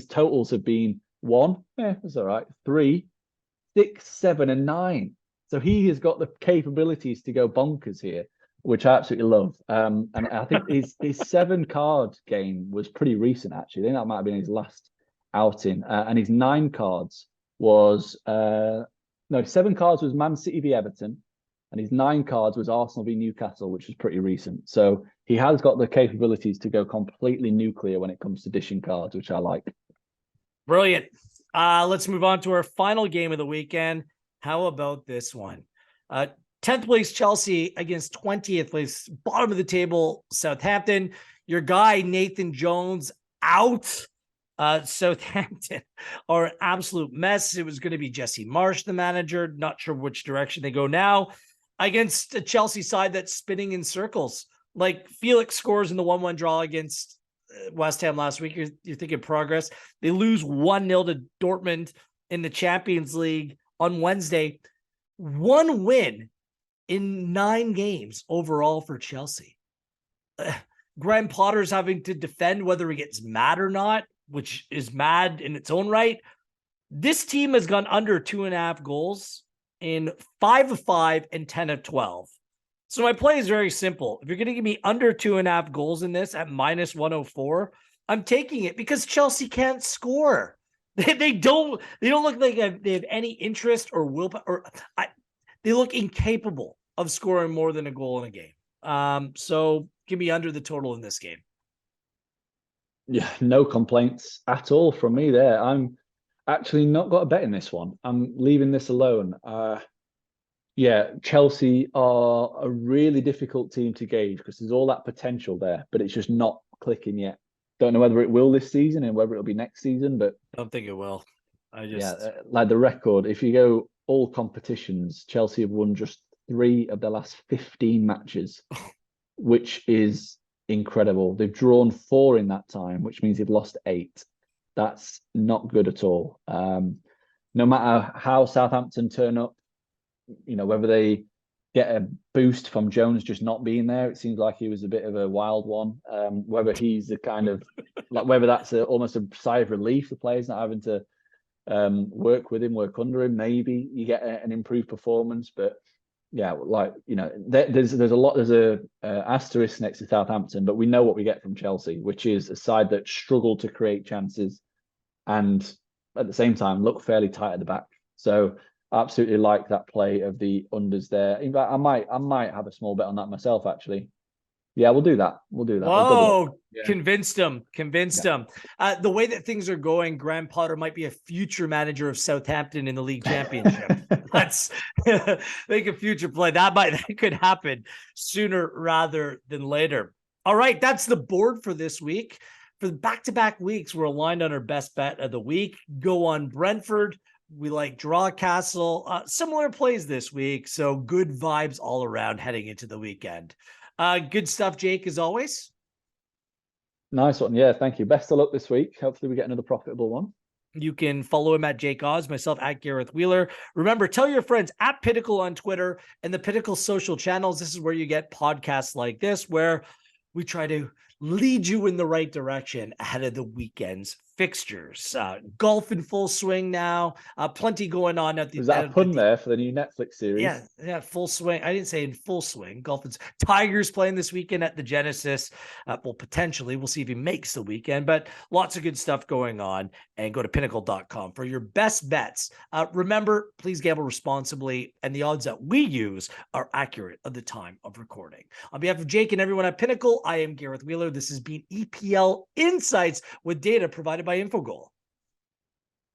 Speaker 2: totals have been 1, that's all right, 3, 6, 7, and 9. So he has got the capabilities to go bonkers here, which I absolutely love. And I think his 7-card game was pretty recent, actually. I think that might have been his last outing. And his 9 cards was 7 cards was Man City v Everton, and his 9 cards was Arsenal v Newcastle, which was pretty recent. So he has got the capabilities to go completely nuclear when it comes to dishing cards, which I like.
Speaker 1: Brilliant. Let's move on to our final game of the weekend. How about this one? 10th place Chelsea against 20th place, bottom of the table, Southampton. Your guy, Nathan Jones, out. Southampton are an absolute mess. It was going to be Jesse Marsh, the manager. Not sure which direction they go now. Against a Chelsea side that's spinning in circles. Like Felix scores in the 1-1 draw against West Ham last week. You're thinking progress. They lose 1-0 to Dortmund in the Champions League on Wednesday. 1 win in 9 games overall for Chelsea. Graham Potter's having to defend whether he gets mad or not, which is mad in its own right. This team has gone under 2.5 goals in 5 of 5 and 10 of 12. So my play is very simple. If you're going to give me under 2.5 goals in this at minus 104, I'm taking it because Chelsea can't score. They don't look like they have any interest or will, they look incapable of scoring more than a goal in a game. So give me under the total in this game.
Speaker 2: Yeah, no complaints at all from me there. I'm actually not got a bet in this one. I'm leaving this alone. Chelsea are a really difficult team to gauge because there's all that potential there, but it's just not clicking yet. Don't know whether it will this season and whether it'll be next season, but
Speaker 1: I don't think it will.
Speaker 2: Like the record, if you go all competitions, Chelsea have won just 3 of the last 15 matches, which is incredible. They've drawn 4 in that time, which means they've lost 8. That's not good at all. No matter how Southampton turn up, whether they get a boost from Jones just not being there, it seems like he was a bit of a wild one. Whether he's the kind of whether that's almost a sigh of relief, the players not having to work with him, work under him. Maybe you get an improved performance, but there's a asterisk next to Southampton, but we know what we get from Chelsea, which is a side that struggle to create chances and at the same time look fairly tight at the back. So I absolutely like that play of the unders there. In fact, I might have a small bet on that myself, actually. Yeah, we'll do that.
Speaker 1: Whoa, convinced him. The way that things are going, Graham Potter might be a future manager of Southampton in the league championship. Let's make a future play. That could happen sooner rather than later. All right, that's the board for this week. For the back-to-back weeks, we're aligned on our best bet of the week. Go on Brentford. We like draw Castle. Similar plays this week, so good vibes all around heading into the weekend. Good stuff, Jake, as always.
Speaker 2: Nice one. Yeah, thank you. Best of luck this week. Hopefully we get another profitable one.
Speaker 1: You can follow him at Jake Oz, myself at Gareth Wheeler. Remember, tell your friends at Pinnacle on Twitter and the Pinnacle social channels. This is where you get podcasts like this, where we try to lead you in the right direction ahead of the weekend's fixtures. Golf in full swing now. Plenty going on at the.
Speaker 2: Was that a pun there for the new Netflix series?
Speaker 1: Yeah, full swing. I didn't say in full swing. Golf. Tigers playing this weekend at the Genesis. Well, potentially. We'll see if he makes the weekend, but lots of good stuff going on. And go to pinnacle.com for your best bets. Remember, please gamble responsibly, and the odds that we use are accurate at the time of recording. On behalf of Jake and everyone at Pinnacle, I am Gareth Wheeler. This has been EPL Insights with data provided by Infogol.